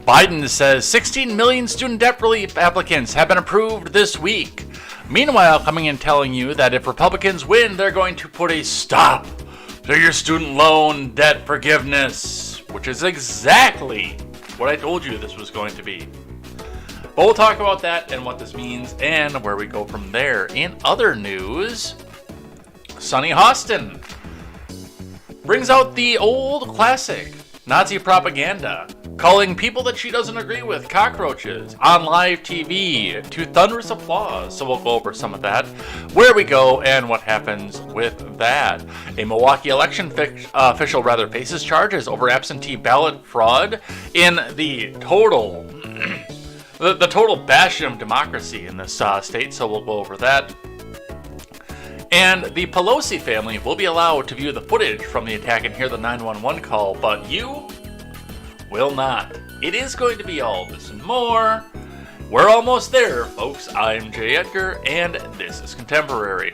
Biden says 16 million student debt relief applicants have been approved this week. Meanwhile, coming in telling you that if Republicans win, they're going to put a stop to your student loan debt forgiveness, which is exactly what I told you this was going to be. But we'll talk about that and what this means and where we go from there. In other news, Sunny Hostin brings out the old classic Nazi propaganda, calling people that she doesn't agree with cockroaches on live TV to thunderous applause. So we'll go over some of that, where we go, and what happens with that. A Milwaukee election official faces charges over absentee ballot fraud in the total the total bastion of democracy in this state. So we'll go over that. And the Pelosi family will be allowed to view the footage from the attack and hear the 911 call, but you will not. It is going to be all this and more. We're almost there, folks. I'm Jay Edgar, and this is Contemporary.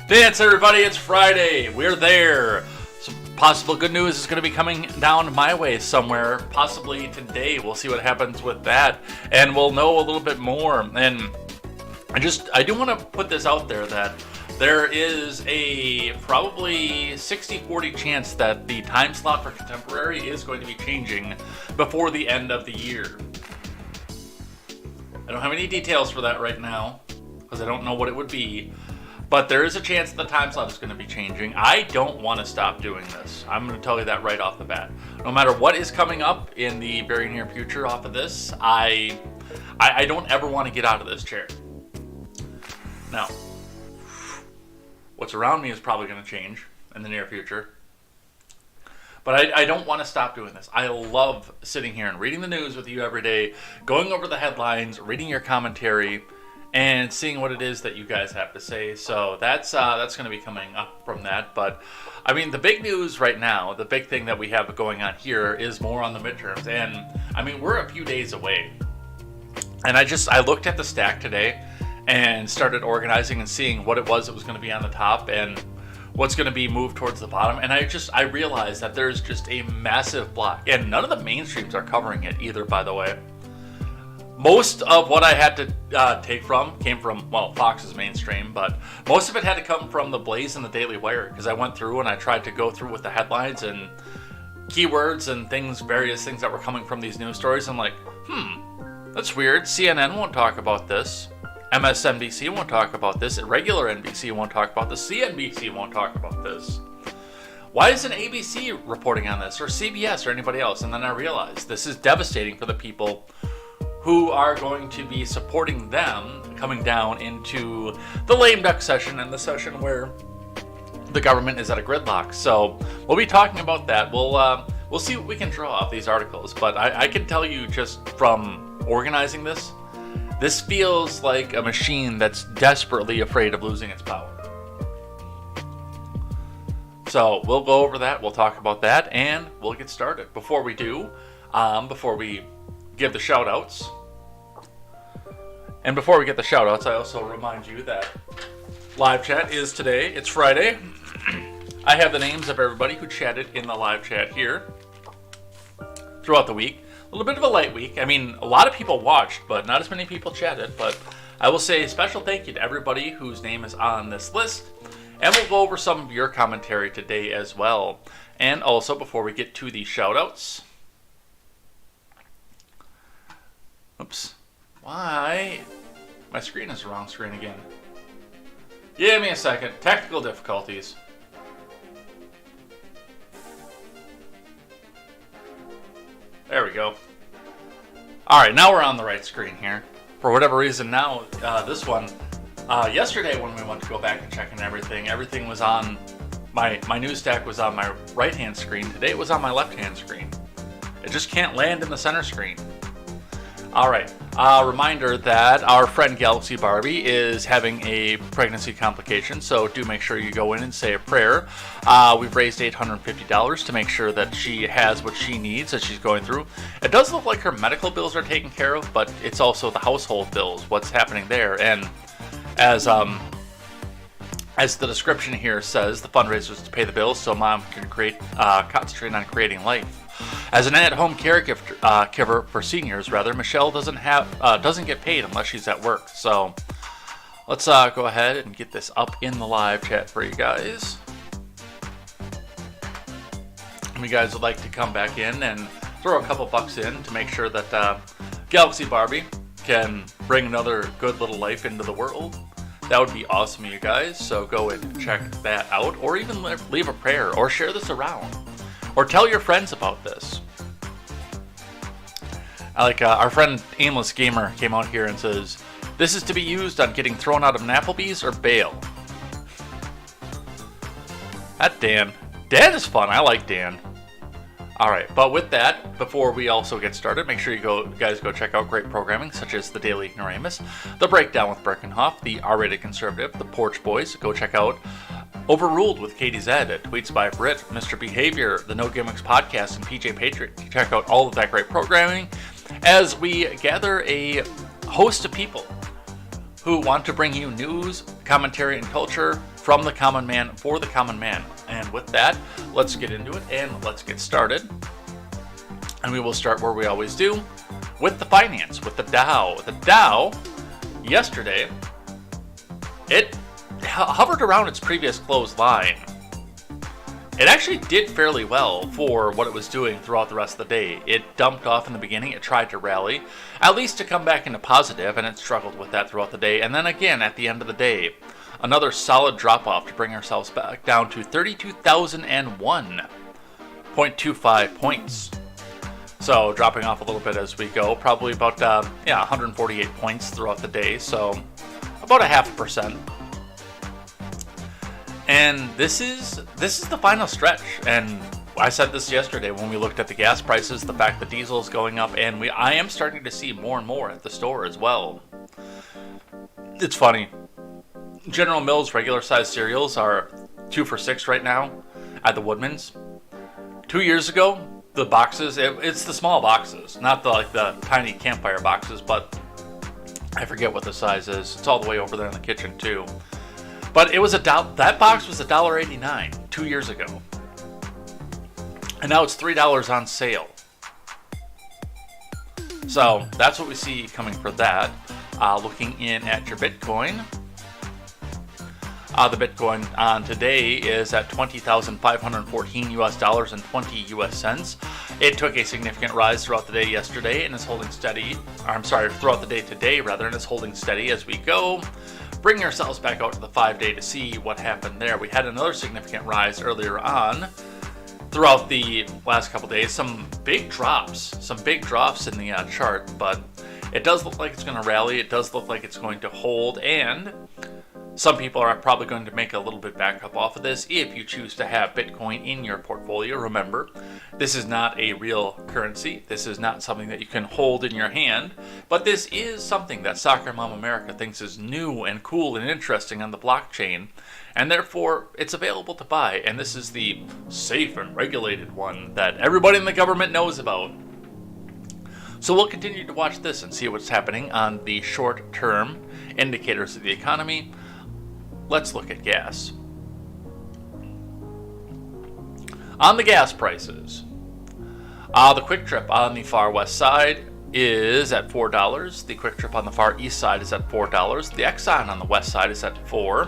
Dance, everybody, it's Friday. We're there. Some possible good news is going to be coming down my way somewhere, possibly today. We'll see what happens with that, and we'll know a little bit more. And I do want to put this out there that there is a probably 60-40 chance that the time slot for Contemporary is going to be changing before the end of the year. I don't have any details for that right now, because I don't know what it would be. But there is a chance that the time slot is going to be changing. I don't want to stop doing this. I'm going to tell you that right off the bat. No matter what is coming up in the very near future off of this, I don't ever want to get out of this chair. Now, what's around me is probably going to change in the near future. But I don't want to stop doing this. I love sitting here and reading the news with you every day, going over the headlines, reading your commentary, and seeing what it is that you guys have to say. So that's going to be coming up from that. But I mean, the big news right now, the big thing that we have going on here is more on the midterms. And I mean, we're a few days away. And I looked at the stack today and started organizing and seeing what it was that was going to be on the top and what's going to be moved towards the bottom. And I realized that there's just a massive block, and none of the mainstreams are covering it either, by the way. Most of what I had to take from came from, well, Fox's mainstream, but most of it had to come from the Blaze and the Daily Wire, because I went through and I tried to go through with the headlines and keywords and things, various things that were coming from these news stories. I'm like, that's weird. CNN won't talk about this. MSNBC won't talk about this. Regular NBC won't talk about this. CNBC won't talk about this. Why isn't ABC reporting on this, or CBS, or anybody else? And then I realized this is devastating for the people who are going to be supporting them coming down into the lame duck session, and the session where the government is at a gridlock. So we'll be talking about that. We'll see what we can draw off these articles. But I can tell you, just from organizing this feels like a machine that's desperately afraid of losing its power. So we'll go over that. We'll talk about that, and we'll get started. Before we do, before we give the shout outs. And before we get the shout outs, I also remind you that live chat is today. It's Friday. I have the names of everybody who chatted in the live chat here throughout the week. A little bit of a light week. I mean, a lot of people watched, but not as many people chatted. But I will say a special thank you to everybody whose name is on this list. And we'll go over some of your commentary today as well. And also, before we get to the shout outs. Oops. Why? My screen is the wrong screen again. Give me a second. Technical difficulties. go. All right, now we're on the right screen here. For whatever reason, now this one. Yesterday when we went to go back and check and everything was on my news stack was on my right-hand screen. Today it was on my left-hand screen. It just can't land in the center screen. All right. Reminder that our friend Galaxy Barbie is having a pregnancy complication, so do make sure you go in and say a prayer. We've raised $850 to make sure that she has what she needs that she's going through. It does look like her medical bills are taken care of, but it's also the household bills, what's happening there. And as the description here says, the fundraiser is to pay the bills so mom can concentrate on creating life. As an at-home caregiver for seniors, Michelle doesn't get paid unless she's at work. So let's go ahead and get this up in the live chat for you guys. If you guys would like to come back in and throw a couple bucks in to make sure that Galaxy Barbie can bring another good little life into the world, that would be awesome, you guys. So go and check that out, or even leave a prayer, or share this around. Or tell your friends about this. Like our friend Aimless Gamer came out here and says, this is to be used on getting thrown out of an Applebee's or bail. That Dan is fun. I like Dan. All right, but with that, before we also get started, make sure you guys go check out great programming such as the Daily Ignoramus, The Breakdown with Birkenhoff, The R-Rated Conservative, The Porch Boys. Go check out Overruled with KTZed, Tweets by Brit, Mr. Behavior, the No Gimmicks Podcast, and PJ Patriot. Check out all of that great programming as we gather a host of people who want to bring you news, commentary, and culture from the common man for the common man. And with that, let's get into it and let's get started. And we will start where we always do, with the finance, with the Dow. The Dow, yesterday, it hovered around its previous close line. It actually did fairly well for what it was doing throughout the rest of the day. It dumped off in the beginning. It tried to rally, at least to come back into positive, and it struggled with that throughout the day. And then again, at the end of the day, another solid drop-off to bring ourselves back down to 32,001.25 points. So dropping off a little bit as we go, probably about 148 points throughout the day, so about 0.5%. And this is the final stretch. And I said this yesterday when we looked at the gas prices, the fact that diesel is going up, and I am starting to see more and more at the store as well. It's funny. General Mills regular size cereals are 2 for $6 right now at the Woodman's. 2 years ago, the boxes, it's the small boxes, not the tiny campfire boxes, but I forget what the size is. It's all the way over there in the kitchen too. But it was that box was $1.89 2 years ago. And now it's $3 on sale. So that's what we see coming for that. Looking in at your Bitcoin. The Bitcoin on today is at $20,514 and 20 US cents. It took a significant rise throughout the day yesterday and is holding steady. Throughout the day today rather, and is holding steady as we go. Bring yourselves back out to the 5-day to see what happened there. We had another significant rise earlier on throughout the last couple days. Some big drops in the chart, but it does look like it's going to rally. It does look like it's going to hold, and some people are probably going to make a little bit back up off of this if you choose to have Bitcoin in your portfolio. Remember, this is not a real currency. This is not something that you can hold in your hand, but this is something that Soccer Mom America thinks is new and cool and interesting on the blockchain, and therefore it's available to buy, and this is the safe and regulated one that everybody in the government knows about. So we'll continue to watch this and see what's happening on the short-term indicators of the economy. Let's look at gas. On the gas prices, the Quick Trip on the far west side is at $4. The Quick Trip on the far east side is at $4. The Exxon on the west side is at $4.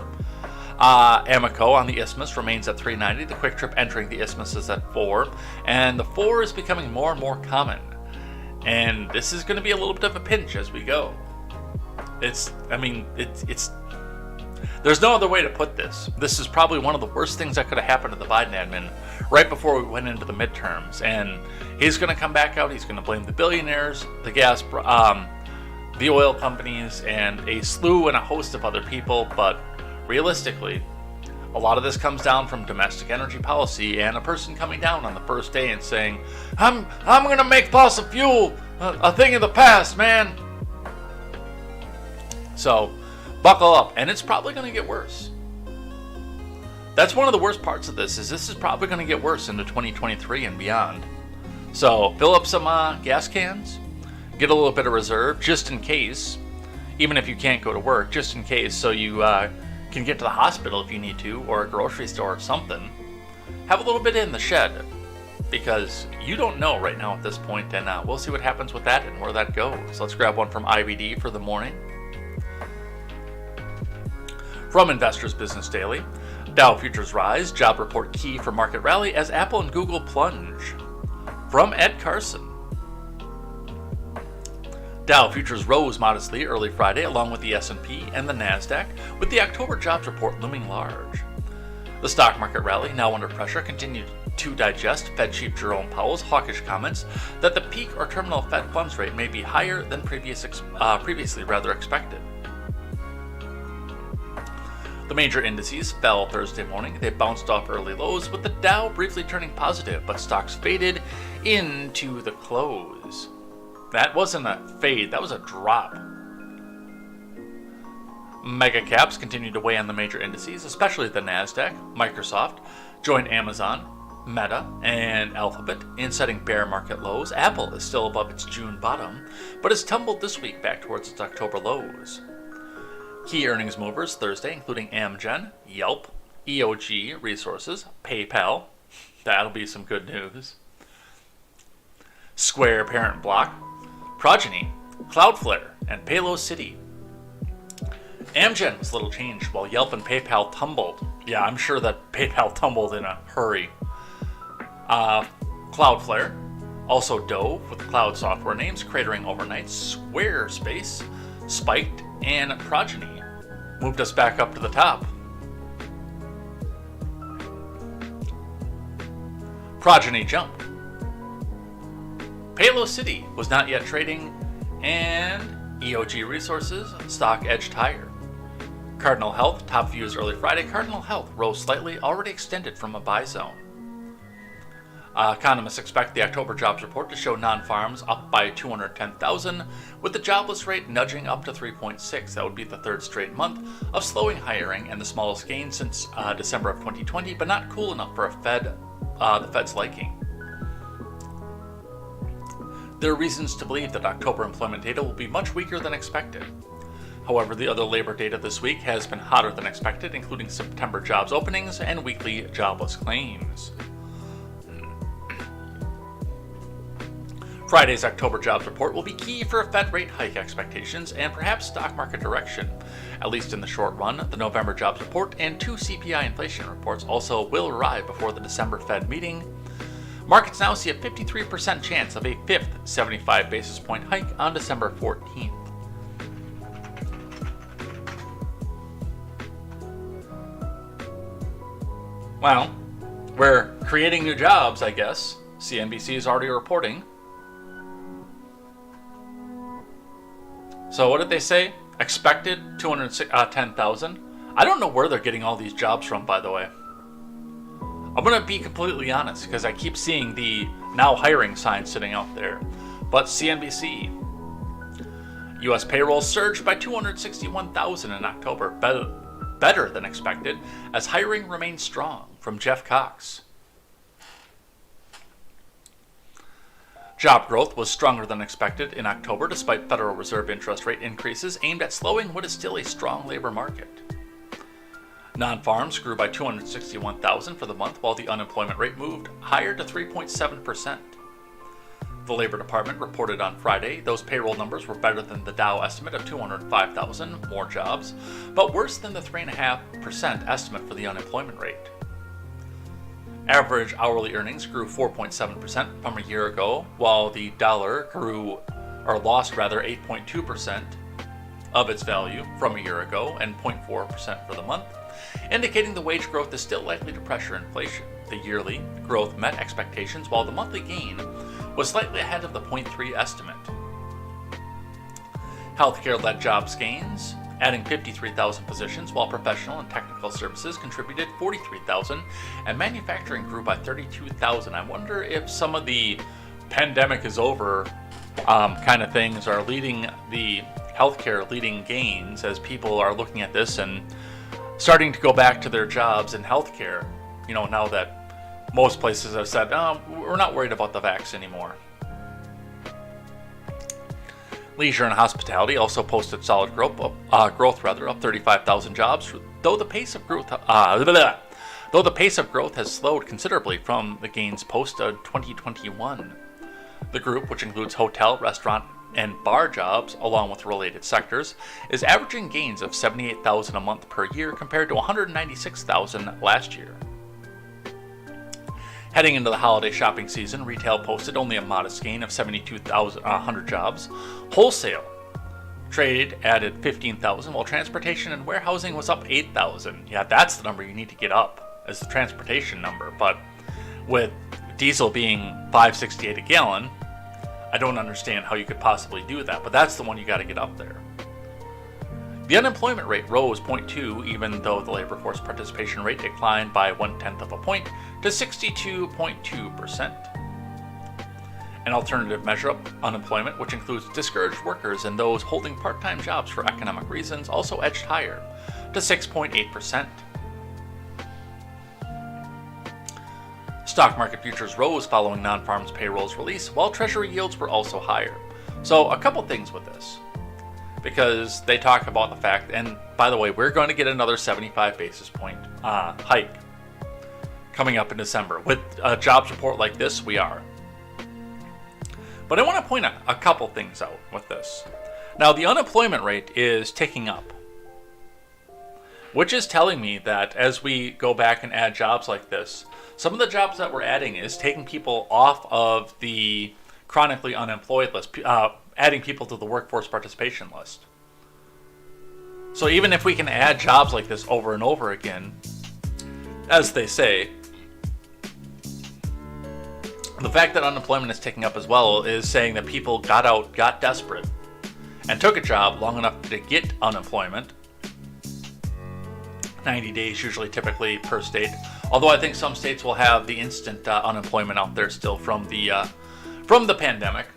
Amoco on the Isthmus remains at $3.90. The Quick Trip entering the Isthmus is at $4. And the 4 is becoming more and more common. And this is going to be a little bit of a pinch as we go. There's no other way to put this. This is probably one of the worst things that could have happened to the Biden admin right before we went into the midterms. And he's going to come back out. He's going to blame the billionaires, the the oil companies, and a slew and a host of other people. But realistically, a lot of this comes down from domestic energy policy and a person coming down on the first day and saying, I'm going to make fossil fuel a thing of the past, man. So buckle up, and it's probably going to get worse. That's one of the worst parts of this is probably going to get worse into 2023 and beyond. So fill up some gas cans, get a little bit of reserve just in case, even if you can't go to work, just in case, so you can get to the hospital if you need to, or a grocery store or something. Have a little bit in the shed, because you don't know right now at this point, and we'll see what happens with that and where that goes. Let's grab one from IBD for the morning. From Investors Business Daily, Dow futures rise, job report key for market rally as Apple and Google plunge. From Ed Carson, Dow futures rose modestly early Friday along with the S&P and the Nasdaq, with the October jobs report looming large. The stock market rally, now under pressure, continued to digest Fed Chief Jerome Powell's hawkish comments that the peak or terminal Fed funds rate may be higher than previously expected. The major indices fell Thursday morning. They bounced off early lows, with the Dow briefly turning positive, but stocks faded into the close. That wasn't a fade, that was a drop. Mega caps continued to weigh on the major indices, especially the Nasdaq. Microsoft joined Amazon, Meta, and Alphabet in setting bear market lows. Apple is still above its June bottom, but has tumbled this week back towards its October lows. Key earnings movers Thursday, including Amgen, Yelp, EOG Resources, PayPal, that'll be some good news, Square parent block, Progeny, Cloudflare, and Paylocity. Amgen was little changed while Yelp and PayPal tumbled. Yeah, I'm sure that PayPal tumbled in a hurry. Cloudflare also dove, with cloud software names cratering overnight. Squarespace spiked, and Progeny moved us back up to the top. Progeny jumped. Paylocity was not yet trading, and EOG Resources stock edged higher. Cardinal Health, top views early Friday. Cardinal Health rose slightly, already extended from a buy zone. Economists expect the October jobs report to show non-farms up by 210,000, with the jobless rate nudging up to 3.6. That would be the third straight month of slowing hiring and the smallest gain since December of 2020, but not cool enough for the Fed's liking. There are reasons to believe that October employment data will be much weaker than expected. However, the other labor data this week has been hotter than expected, including September jobs openings and weekly jobless claims. Friday's October jobs report will be key for Fed rate hike expectations and perhaps stock market direction. At least in the short run, the November jobs report and 2 CPI inflation reports also will arrive before the December Fed meeting. Markets now see a 53% chance of a fifth 75 basis point hike on December 14th. Well, we're creating new jobs, I guess. CNBC is already reporting. So what did they say? Expected 210,000. I don't know where they're getting all these jobs from, by the way. I'm going to be completely honest, because I keep seeing the now hiring sign sitting out there. But CNBC, U.S. payroll surged by 261,000 in October, better than expected, as hiring remains strong, from Jeff Cox. Job growth was stronger than expected in October, despite Federal Reserve interest rate increases aimed at slowing what is still a strong labor market. Non-farms grew by 261,000 for the month, while the unemployment rate moved higher to 3.7%. The Labor Department reported on Friday those payroll numbers were better than the Dow estimate of 205,000 more jobs, but worse than the 3.5% estimate for the unemployment rate. Average hourly earnings grew 4.7% from a year ago, while the dollar lost 8.2%. of its value from a year ago and 0.4% for the month, indicating the wage growth is still likely to pressure inflation. The yearly growth met expectations, while the monthly gain was slightly ahead of the 0.3 estimate. Healthcare led jobs gains, adding 53,000 positions, while professional and technical services contributed 43,000, and manufacturing grew by 32,000. I wonder if some of the pandemic is over kind of things are leading the healthcare leading gains as people are looking at this and starting to go back to their jobs in healthcare, now that most places have said, we're not worried about the vax anymore. Leisure and hospitality also posted solid growth, up 35,000 jobs, though the pace of growth has slowed considerably from the gains posted 2021. The group, which includes hotel, restaurant, and bar jobs, along with related sectors, is averaging gains of 78,000 a month per year compared to 196,000 last year. Heading into the holiday shopping season, retail posted only a modest gain of 72,100 jobs. Wholesale trade added 15,000, while transportation and warehousing was up 8,000. Yeah, that's the number you need to get up, as the transportation number. But with diesel being $5.68 a gallon, I don't understand how you could possibly do that, but that's the one you got to get up there. The unemployment rate rose 0.2, even though the labor force participation rate declined by 0.1 of a point to 62.2%. An alternative measure of unemployment, which includes discouraged workers and those holding part-time jobs for economic reasons, also edged higher to 6.8%. Stock market futures rose following non-farms payrolls release, while Treasury yields were also higher. So a couple things with this, because they talk about the fact, and by the way, we're going to get another 75 basis point hike coming up in December. With a jobs report like this, we are. But I want to point out a couple things out with this. Now, the unemployment rate is ticking up, which is telling me that as we go back and add jobs like this, some of the jobs that we're adding is taking people off of the chronically unemployed list, adding people to the workforce participation list. So even if we can add jobs like this over and over again, as they say, the fact that unemployment is ticking up as well is saying that people got desperate, and took a job long enough to get unemployment. 90 days usually typically per state, although I think some states will have the instant unemployment out there still from the pandemic.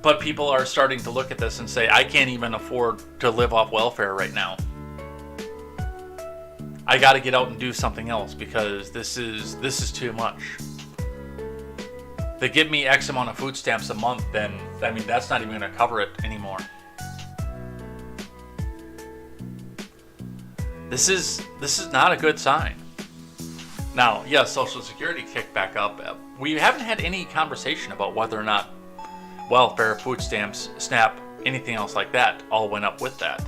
But people are starting to look at this and say, I can't even afford to live off welfare right now. I got to get out and do something else because this is too much. They give me X amount of food stamps a month, then that's not even going to cover it anymore. This is not a good sign. Now, yes, Social Security kicked back up. We haven't had any conversation about whether or not welfare, food stamps, SNAP, anything else like that all went up with that.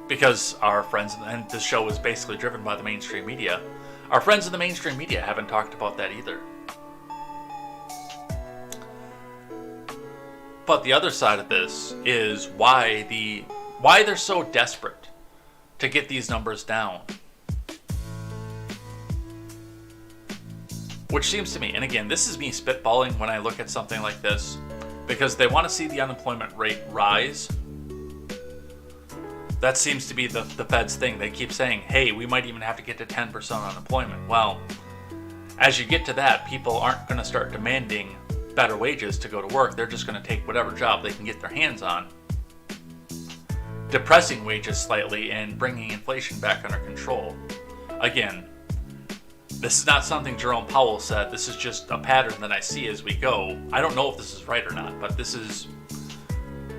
Because our friends, and this show is basically driven by the mainstream media, our friends in the mainstream media haven't talked about that either. But the other side of this is why they're so desperate to get these numbers down. Which seems to me, and again, this is me spitballing when I look at something like this, because they want to see the unemployment rate rise. That seems to be the Fed's thing. They keep saying, hey, we might even have to get to 10% unemployment. Well, as you get to that, people aren't going to start demanding better wages to go to work. They're just going to take whatever job they can get their hands on, depressing wages slightly and bringing inflation back under control. Again, this is not something Jerome Powell said. This is just a pattern that I see as we go. I don't know if this is right or not, but this is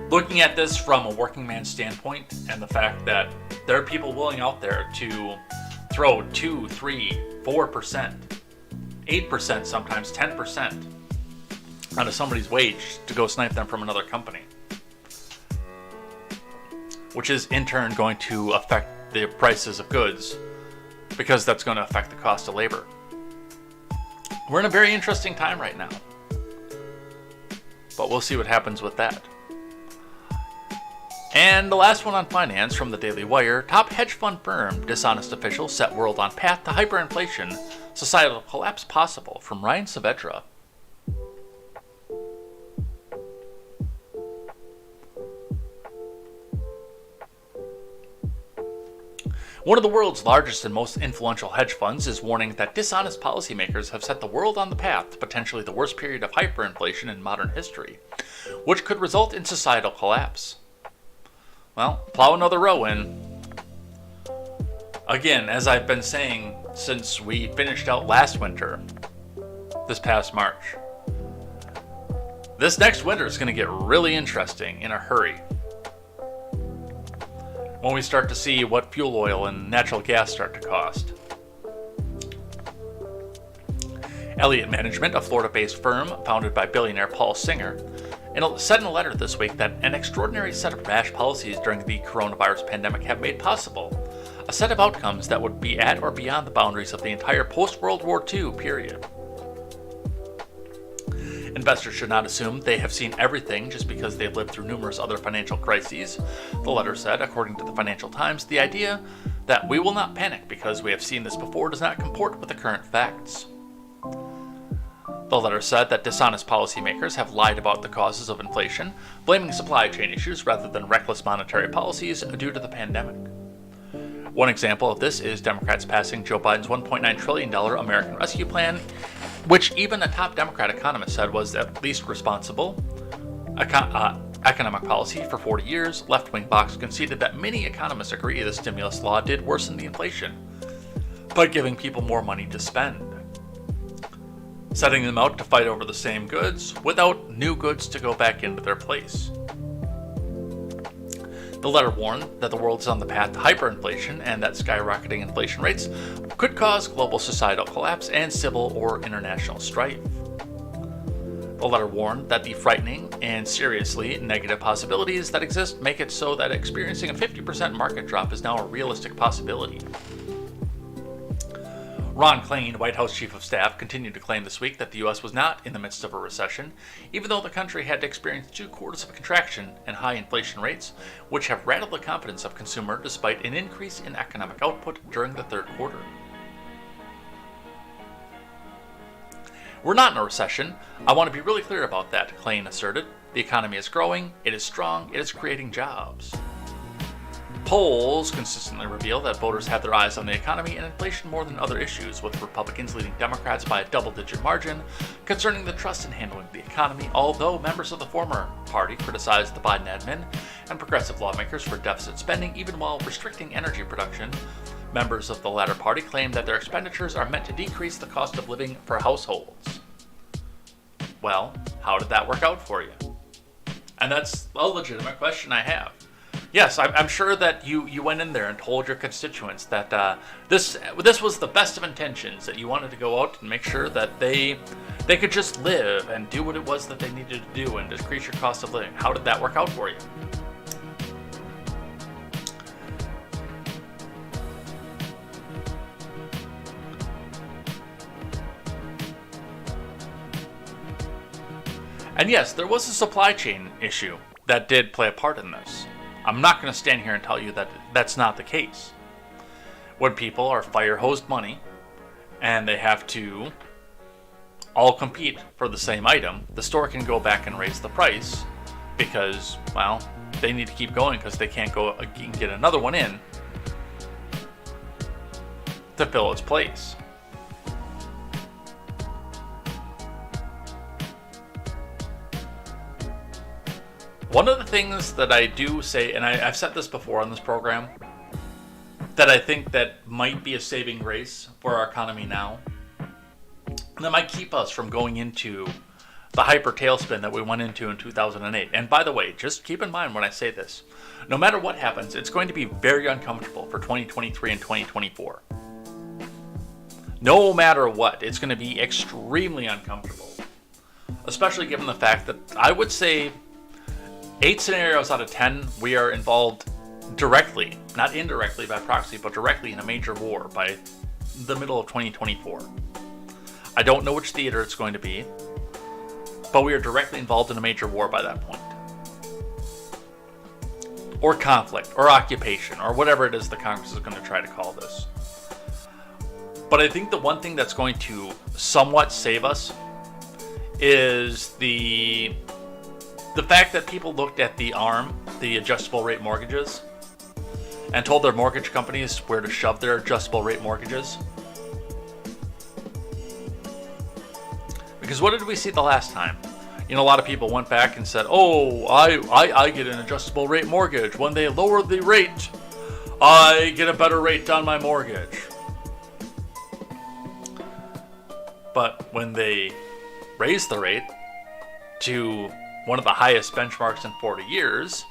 looking at this from a working man's standpoint, and the fact that there are people willing out there to throw 2, 3, 4%, 8%, sometimes 10% onto somebody's wage to go snipe them from another company, which is in turn going to affect the prices of goods, because that's going to affect the cost of labor. We're in a very interesting time right now, but we'll see what happens with that. And the last one on finance from the Daily Wire, top hedge fund firm, dishonest officials set world on path to hyperinflation, societal collapse possible, from Ryan Saavedra. One of the world's largest and most influential hedge funds is warning that dishonest policymakers have set the world on the path to potentially the worst period of hyperinflation in modern history, which could result in societal collapse. Well, plow another row in. Again, as I've been saying since we finished out last winter, this past March, this next winter is going to get really interesting in a hurry. When we start to see what fuel oil and natural gas start to cost. Elliott Management, a Florida-based firm founded by billionaire Paul Singer, said in a letter this week that an extraordinary set of rash policies during the coronavirus pandemic have made possible a set of outcomes that would be at or beyond the boundaries of the entire post-World War II period. Investors should not assume they have seen everything just because they've lived through numerous other financial crises. The letter said, according to the Financial Times, the idea that we will not panic because we have seen this before does not comport with the current facts. The letter said that dishonest policymakers have lied about the causes of inflation, blaming supply chain issues rather than reckless monetary policies due to the pandemic. One example of this is Democrats passing Joe Biden's $1.9 trillion American Rescue Plan, which even a top Democrat economist said was at least responsible economic policy. For 40 years, left-wing Vox conceded that many economists agree the stimulus law did worsen the inflation by giving people more money to spend, setting them out to fight over the same goods without new goods to go back into their place. The letter warned that the world is on the path to hyperinflation and that skyrocketing inflation rates could cause global societal collapse and civil or international strife. The letter warned that the frightening and seriously negative possibilities that exist make it so that experiencing a 50% market drop is now a realistic possibility. Ron Klain, White House Chief of Staff, continued to claim this week that the U.S. was not in the midst of a recession, even though the country had to experience 2 quarters of a contraction and high inflation rates, which have rattled the confidence of consumers despite an increase in economic output during the third quarter. We're not in a recession. I want to be really clear about that, Klain asserted. The economy is growing, it is strong, it is creating jobs. Polls consistently reveal that voters have their eyes on the economy and inflation more than other issues, with Republicans leading Democrats by a double-digit margin concerning the trust in handling the economy, although members of the former party criticized the Biden admin and progressive lawmakers for deficit spending even while restricting energy production. Members of the latter party claim that their expenditures are meant to decrease the cost of living for households. Well, how did that work out for you? And that's a legitimate question I have. Yes, I'm sure that you went in there and told your constituents that this was the best of intentions, that you wanted to go out and make sure that they could just live and do what it was that they needed to do and decrease your cost of living. How did that work out for you? And yes, there was a supply chain issue that did play a part in this. I'm not going to stand here and tell you that that's not the case. When people are fire-hosed money and they have to all compete for the same item, the store can go back and raise the price because, well, they need to keep going because they can't go and get another one in to fill its place. One of the things that I do say, and I've said this before on this program, that I think that might be a saving grace for our economy now, that might keep us from going into the hyper tailspin that we went into in 2008. And by the way, just keep in mind when I say this, no matter what happens, it's going to be very uncomfortable for 2023 and 2024. No matter what, it's going to be extremely uncomfortable, especially given the fact that I would say 8 scenarios out of 10, we are involved directly, not indirectly by proxy, but directly in a major war by the middle of 2024. I don't know which theater it's going to be, but we are directly involved in a major war by that point. or conflict or occupation or whatever it is the Congress is going to try to call this. But I think the one thing that's going to somewhat save us is the fact that people looked at the ARM, the adjustable rate mortgages, and told their mortgage companies where to shove their adjustable rate mortgages. Because what did we see the last time? A lot of people went back and said, oh, I get an adjustable rate mortgage. When they lower the rate, I get a better rate on my mortgage. But when they raise the rate to one of the highest benchmarks in 40 years,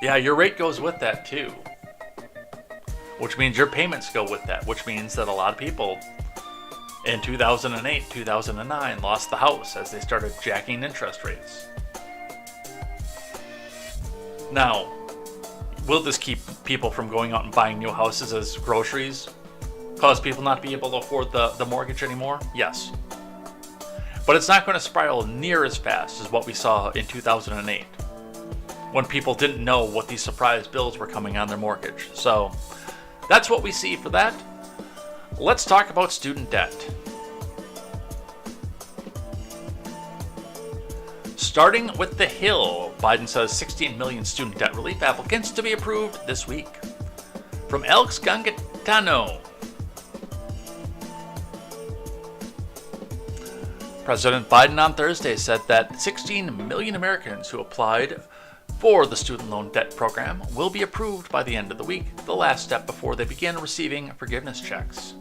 yeah, your rate goes with that too. Which means your payments go with that. Which means that a lot of people in 2008, 2009 lost the house as they started jacking interest rates. Now, will this keep people from going out and buying new houses as groceries? Cause people not to be able to afford the mortgage anymore? Yes. But it's not going to spiral near as fast as what we saw in 2008, when people didn't know what these surprise bills were coming on their mortgage. So that's what we see for that. Let's talk about student debt. Starting with the Hill, Biden says 16 million student debt relief applicants to be approved this week. From Alex Gangatano. President Biden on Thursday said that 16 million Americans who applied for the student loan debt program will be approved by the end of the week, the last step before they begin receiving forgiveness checks.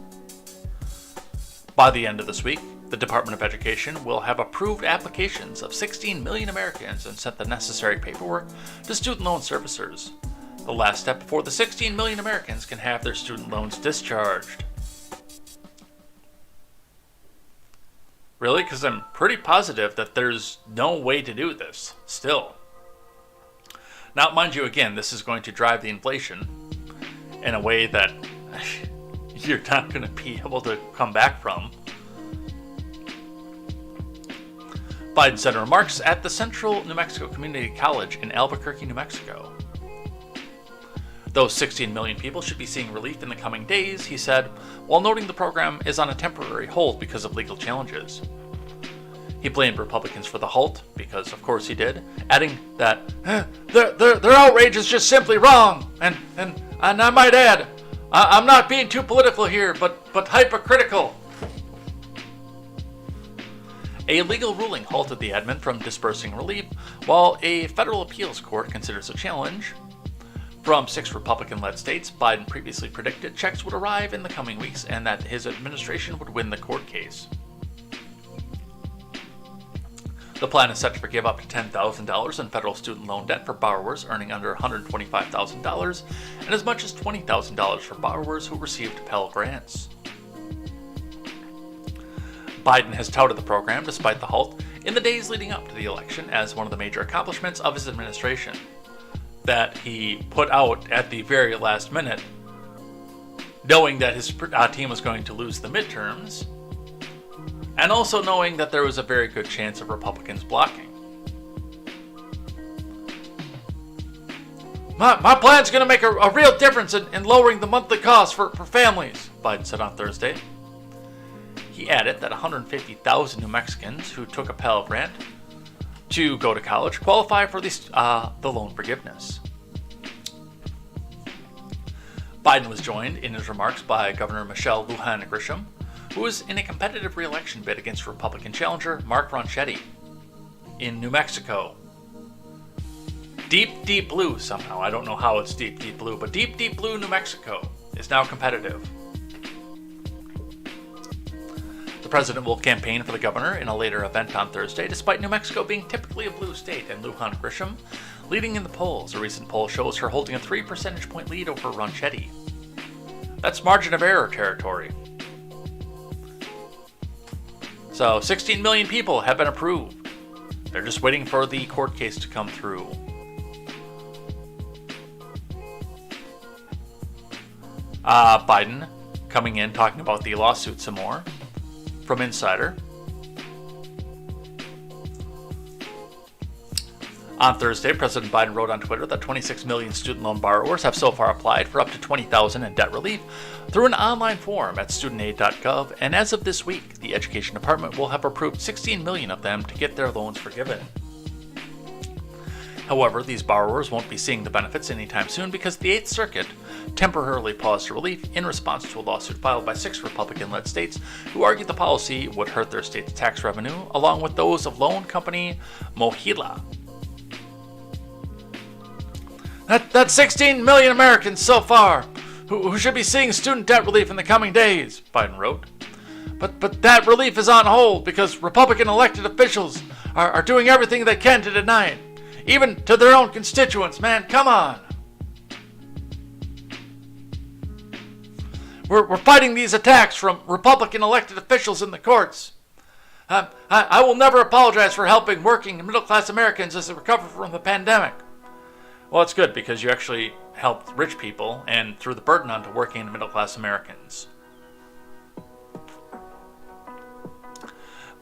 By the end of this week, the Department of Education will have approved applications of 16 million Americans and sent the necessary paperwork to student loan servicers, the last step before the 16 million Americans can have their student loans discharged. Really? Because I'm pretty positive that there's no way to do this, still. Now, mind you, again, this is going to drive the inflation in a way that you're not going to be able to come back from. Biden said in remarks at the Central New Mexico Community College in Albuquerque, New Mexico. Those 16 million people should be seeing relief in the coming days, he said, while noting the program is on a temporary hold because of legal challenges. He blamed Republicans for the halt, because of course he did, adding that their outrage is just simply wrong, and I might add, I'm not being too political here, but hypocritical. A legal ruling halted the admin from dispersing relief, while a federal appeals court considers a challenge. From 6 Republican-led states, Biden previously predicted checks would arrive in the coming weeks and that his administration would win the court case. The plan is set to forgive up to $10,000 in federal student loan debt for borrowers earning under $125,000 and as much as $20,000 for borrowers who received Pell Grants. Biden has touted the program, despite the halt, in the days leading up to the election as one of the major accomplishments of his administration, that he put out at the very last minute, knowing that his team was going to lose the midterms, and also knowing that there was a very good chance of Republicans blocking. My plan's going to make a real difference in lowering the monthly costs for families, Biden said on Thursday. He added that 150,000 New Mexicans who took a Pell Grant to go to college qualify for the loan forgiveness. Biden was joined in his remarks by Governor Michelle Lujan Grisham, who is in a competitive re-election bid against Republican challenger Mark Ronchetti in New Mexico. Deep, deep blue somehow. I don't know how it's deep, deep blue, but deep, deep blue New Mexico is now competitive. The president will campaign for the governor in a later event on Thursday, despite New Mexico being typically a blue state and Lujan Grisham leading in the polls. A recent poll shows her holding a 3 percentage point lead over Ronchetti. That's margin of error territory. So 16 million people have been approved. They're just waiting for the court case to come through. Biden coming in talking about the lawsuit some more. From Insider. On Thursday, President Biden wrote on Twitter that 26 million student loan borrowers have so far applied for up to $20,000 in debt relief through an online form at studentaid.gov, and as of this week, the Education Department will have approved 16 million of them to get their loans forgiven. However, these borrowers won't be seeing the benefits anytime soon because the 8th Circuit temporarily paused relief in response to a lawsuit filed by 6 Republican-led states who argued the policy would hurt their state's tax revenue, along with those of loan company Mohila. That's 16 million Americans so far who should be seeing student debt relief in the coming days, Biden wrote. But that relief is on hold because Republican elected officials are doing everything they can to deny it. Even to their own constituents, man, come on. We're fighting these attacks from Republican elected officials in the courts. I will never apologize for helping working and middle-class Americans as they recover from the pandemic. Well, it's good because you actually helped rich people and threw the burden onto working and middle-class Americans.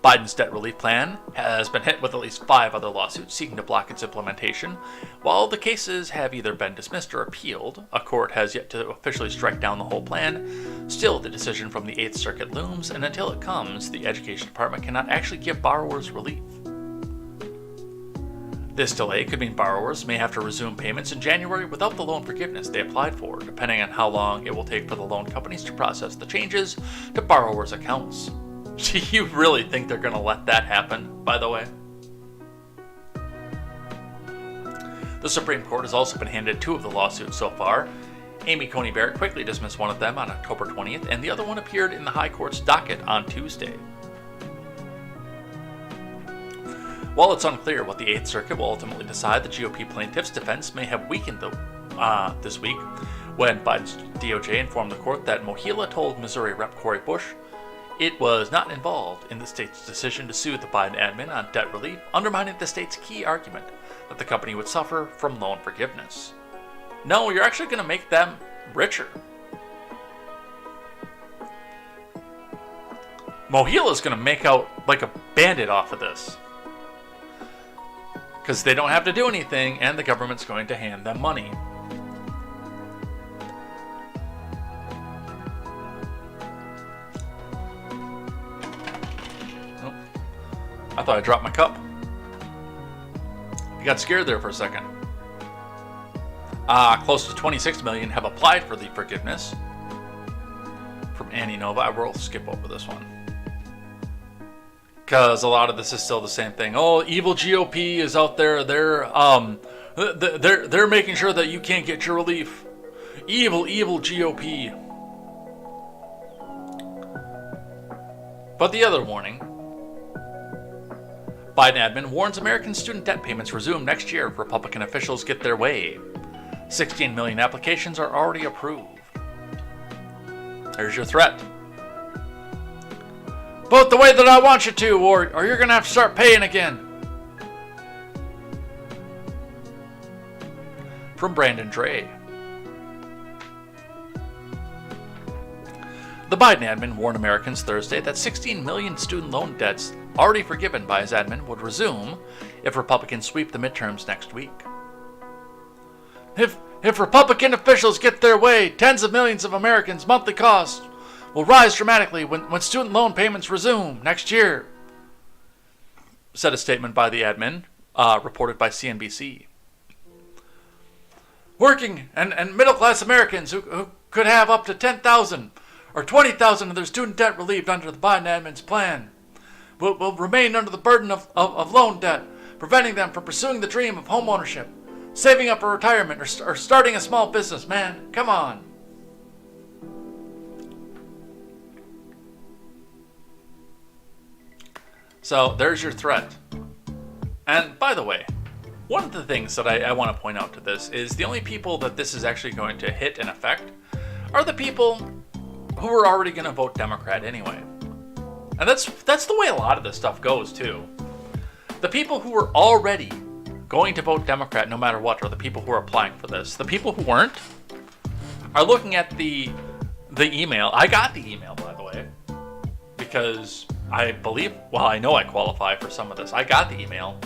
Biden's debt relief plan has been hit with at least 5 other lawsuits seeking to block its implementation. While the cases have either been dismissed or appealed, a court has yet to officially strike down the whole plan. Still, the decision from the 8th Circuit looms, and until it comes, the Education Department cannot actually give borrowers relief. This delay could mean borrowers may have to resume payments in January without the loan forgiveness they applied for, depending on how long it will take for the loan companies to process the changes to borrowers' accounts. Do you really think they're going to let that happen, by the way? The Supreme Court has also been handed 2 of the lawsuits so far. Amy Coney Barrett quickly dismissed one of them on October 20th, and the other one appeared in the High Court's docket on Tuesday. While it's unclear what the 8th Circuit will ultimately decide, the GOP plaintiffs' defense may have weakened this week when Biden's DOJ informed the court that Mohila told Missouri Rep. Cori Bush it was not involved in the state's decision to sue the Biden admin on debt relief, undermining the state's key argument that the company would suffer from loan forgiveness. No, you're actually going to make them richer. Mohila's going to make out like a bandit off of this, because they don't have to do anything, and the government's going to hand them money. Oh, I thought I dropped my cup. I got scared there for a second. Close to 26 million have applied for the forgiveness. From Annie Nova, I will skip over this one, because a lot of this is still the same thing. Oh, evil GOP is out there. They're making sure that you can't get your relief. Evil GOP. But the other warning: Biden admin warns American student debt payments resume next year if Republican officials get their way. 16 million applications are already approved. There's your threat. Vote the way that I want you to, or you're going to have to start paying again. From Brandon Dre. The Biden admin warned Americans Thursday that 16 million student loan debts already forgiven by his admin would resume if Republicans sweep the midterms next week. If Republican officials get their way, tens of millions of Americans' monthly costs will rise dramatically when student loan payments resume next year, said a statement by the admin, reported by CNBC. Working and middle-class Americans who could have up to $10,000 or $20,000 of their student debt relieved under the Biden admin's plan will remain under the burden of loan debt, preventing them from pursuing the dream of home ownership, saving up for retirement, or starting a small business. Man, come on. So there's your threat. And by the way, one of the things that I want to point out to this is the only people that this is actually going to hit and affect are the people who are already going to vote Democrat anyway. And that's the way a lot of this stuff goes too. The people who are already going to vote Democrat no matter what are the people who are applying for this. The people who weren't are looking at the email. I got the email, by the way, because I believe, well, I know I qualify for some of this. I got the email,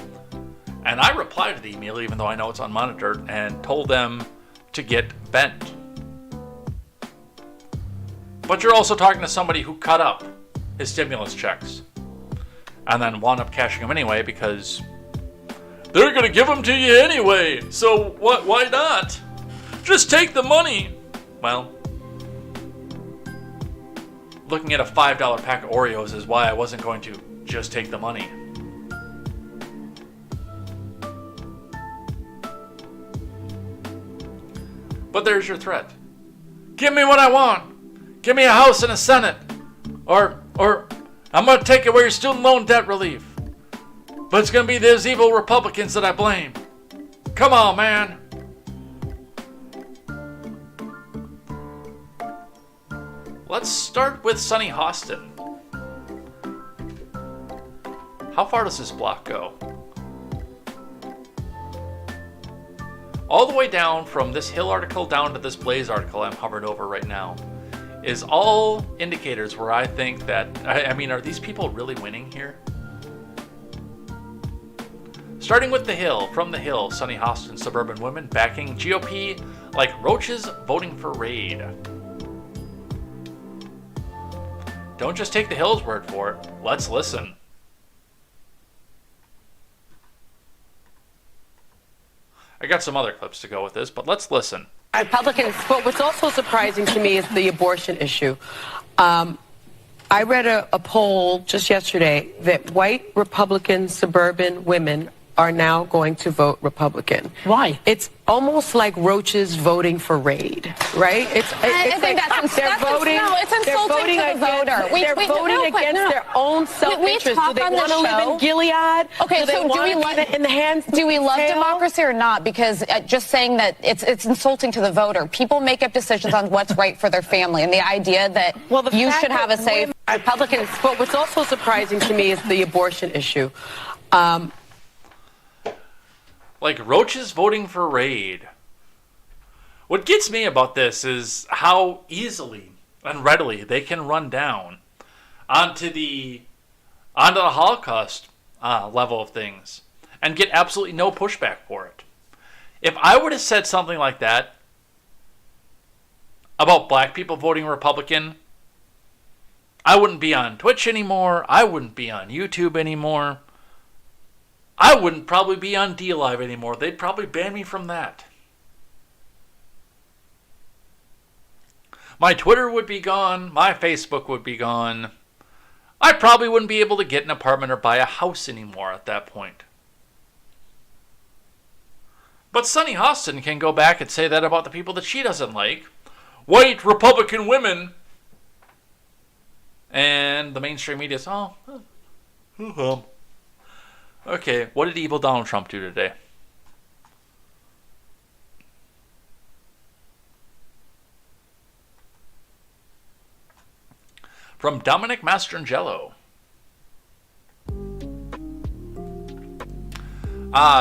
And I replied to the email, even though I know it's unmonitored, and told them to get bent. But you're also talking to somebody who cut up his stimulus checks and then wound up cashing them anyway because they're going to give them to you anyway. So why not? Just take the money. Well, looking at a $5 pack of Oreos is why I wasn't going to just take the money. But there's your threat. Give me what I want. Give me a House and a Senate. Or I'm going to take away your student loan debt relief. But it's going to be those evil Republicans that I blame. Come on, man. Let's start with Sunny Hostin. How far does this block go? All the way down from this Hill article down to this Blaze article I'm hovered over right now is all indicators where I think that, I mean, are these people really winning here? Starting with the Hill, from the Hill, Sunny Hostin, suburban women backing GOP like roaches voting for Raid. Don't just take the Hill's word for it. Let's listen. I got some other clips to go with this, but let's listen. Republicans, but what's also surprising to me is the abortion issue. I read a poll just yesterday that white Republican suburban women are now going to vote Republican. Why? It's almost like roaches voting for Raid, right? I think that's they're voting. No, it's insulting to the voter. They're voting against their own self-interest. Do they want to live in Gilead? Okay, so do we love in the hands? Do we love democracy or not? Because just saying that it's insulting to the voter. People make up decisions on what's right for their family, and the idea that you should have a say. Republicans, but what's also surprising to me is the abortion issue. Like roaches voting for Raid. What gets me about this is how easily and readily they can run down onto the Holocaust level of things and get absolutely no pushback for it. If I would have said something like that about black people voting Republican, I wouldn't be on Twitch anymore. I wouldn't be on YouTube anymore. I wouldn't probably be on DLive anymore. They'd probably ban me from that. My Twitter would be gone. My Facebook would be gone. I probably wouldn't be able to get an apartment or buy a house anymore at that point. But Sunny Hostin can go back and say that about the people that she doesn't like. White Republican women. And the mainstream media is, okay, what did evil Donald Trump do today? From Dominic Mastrangelo.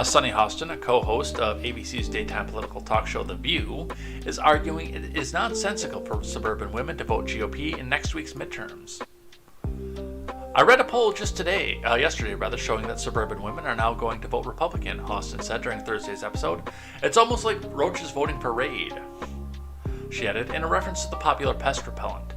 Sunny Hostin, a co-host of ABC's daytime political talk show The View, is arguing it is nonsensical for suburban women to vote GOP in next week's midterms. I read a poll just yesterday, showing that suburban women are now going to vote Republican, Hostin said during Thursday's episode. It's almost like roaches voting for Raid, she added, in a reference to the popular pest repellent.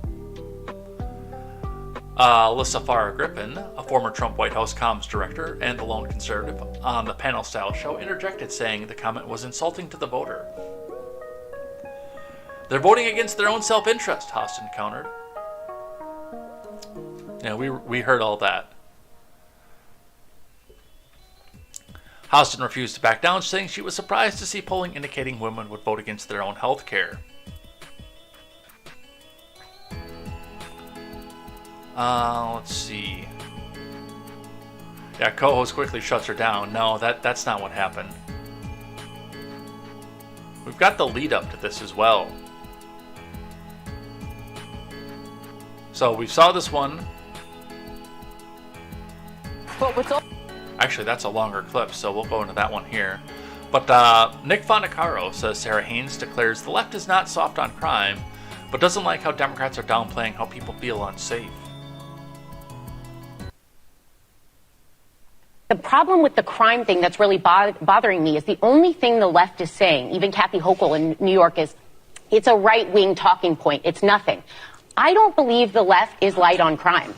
Alyssa Farah Griffin, a former Trump White House comms director and the lone conservative on the panel-style show, interjected, saying the comment was insulting to the voter. They're voting against their own self-interest, Hostin countered. Yeah, we heard all that. Hostin refused to back down, saying she was surprised to see polling indicating women would vote against their own health care. Let's see. Yeah, co-host quickly shuts her down. No, that's not what happened. We've got the lead up to this as well. So we saw this one. Actually, that's a longer clip, so we'll go into that one here. But Nick Fondacaro says Sarah Haynes declares the left is not soft on crime, but doesn't like how Democrats are downplaying how people feel unsafe. The problem with the crime thing that's really bothering me is the only thing the left is saying, even Kathy Hochul in New York, is it's a right-wing talking point. It's nothing. I don't believe the left is light on crime.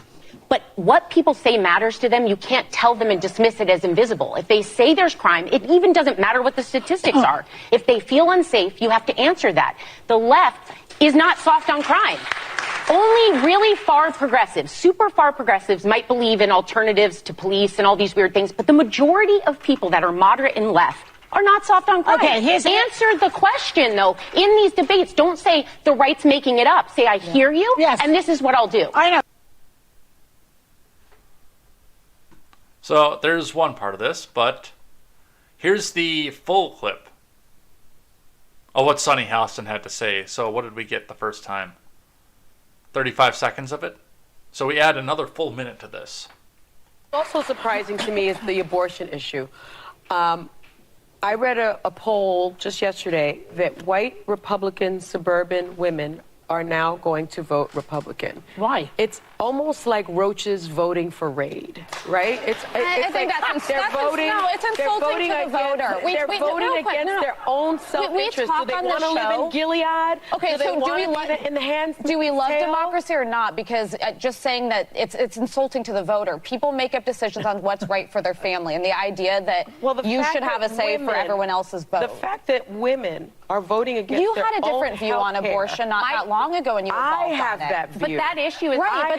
But what people say matters to them. You can't tell them and dismiss it as invisible. If they say there's crime, it even doesn't matter what the statistics are. If they feel unsafe, you have to answer that. The left is not soft on crime. Only really far progressives, super far progressives, might believe in alternatives to police and all these weird things. But the majority of people that are moderate and left are not soft on crime. Okay, answer the question, though. In these debates, don't say the right's making it up. Say, I hear you, and this is what I'll do. I know. So there's one part of this, but here's the full clip of what Sunny Hostin had to say. So what did we get the first time? 35 seconds of it? So we add another full minute to this. Also surprising to me is the abortion issue. I read a poll just yesterday that white Republican suburban women are now going to vote Republican. Why? It's almost like roaches voting for Raid, right? I think that's voting. No, it's insulting to the voter. They're voting against their own self-interest. Do they want to live in Gilead? Okay, so do we love in the hands? Do we love democracy or not? Because just saying that it's insulting to the voter. People make up decisions on what's right for their family, and the idea that you should have a say for everyone else's vote. The fact that women are voting against you their had a different view on abortion not that long ago, and you I have that view. But that issue is right. But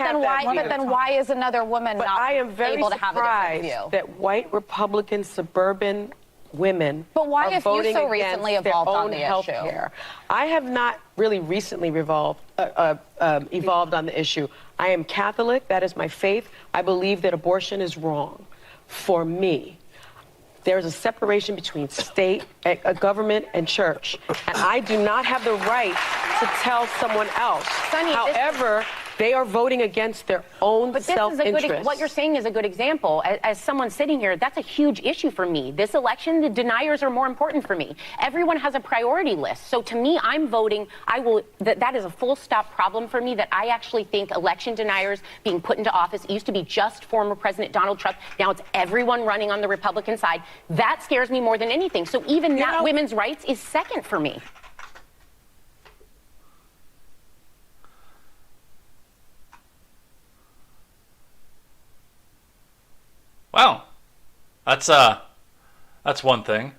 then why is another woman not I am very able to have a different view? That white Republican suburban women but why are have voting you so recently evolved on the issue? I have not really recently evolved on the issue. I am Catholic. That is my faith. I believe that abortion is wrong. For me, there's a separation between state, government, and church. And I do not have the right to tell someone else. Sunny, however, they are voting against their own self-interest. What you're saying is a good example. As someone sitting here, that's a huge issue for me. This election, the deniers are more important for me. Everyone has a priority list. So to me, I'm voting. That is a full stop problem for me, that I actually think election deniers being put into office, it used to be just former President Donald Trump. Now it's everyone running on the Republican side. That scares me more than anything. So even that women's rights is second for me. Wow, that's one thing.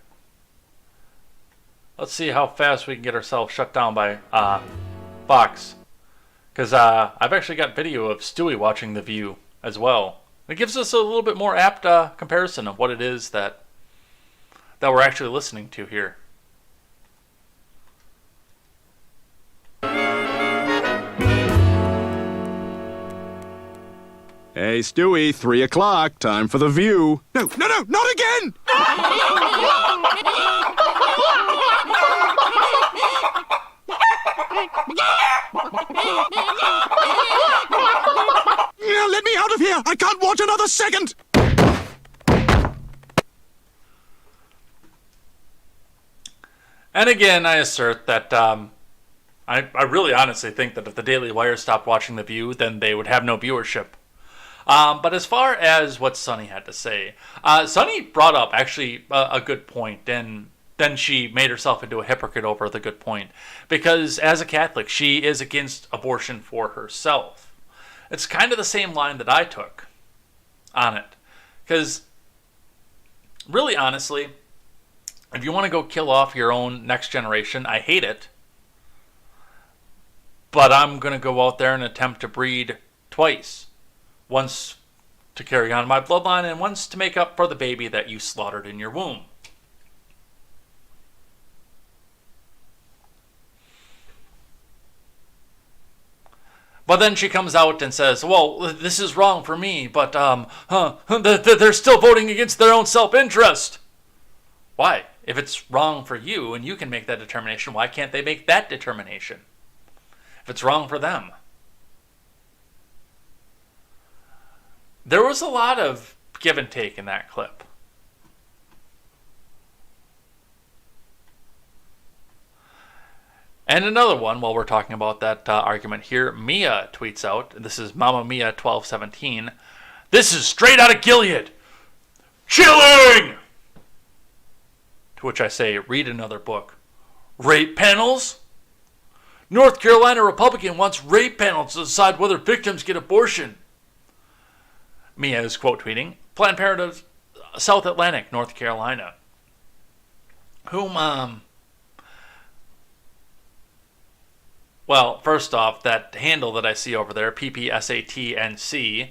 Let's see how fast we can get ourselves shut down by Fox, because I've actually got video of Stewie watching The View as well. It gives us a little bit more apt comparison of what it is that we're actually listening to here. Hey, Stewie, 3 o'clock. Time for The View. No, not again! Let me out of here! I can't watch another second! And again, I assert that I really honestly think that if the Daily Wire stopped watching The View, then they would have no viewership. But as far as what Sunny had to say, Sunny brought up actually a good point, and then she made herself into a hypocrite over the good point. Because as a Catholic, she is against abortion for herself. It's kind of the same line that I took on it. Because, really honestly, if you want to go kill off your own next generation, I hate it. But I'm going to go out there and attempt to breed twice. Once to carry on my bloodline, and once to make up for the baby that you slaughtered in your womb. But then she comes out and says, well, this is wrong for me, but they're still voting against their own self-interest. Why? If it's wrong for you and you can make that determination, why can't they make that determination? If it's wrong for them. There was a lot of give and take in that clip. And another one, while we're talking about that argument here, Mia tweets out, this is Mama Mia 1217, this is straight out of Gilead. Chilling! To which I say, read another book. Rape panels? North Carolina Republican wants rape panels to decide whether victims get abortion. Mia is quote tweeting Planned Parenthood, South Atlantic, North Carolina. Well, first off, that handle that I see over there, PPSATNC,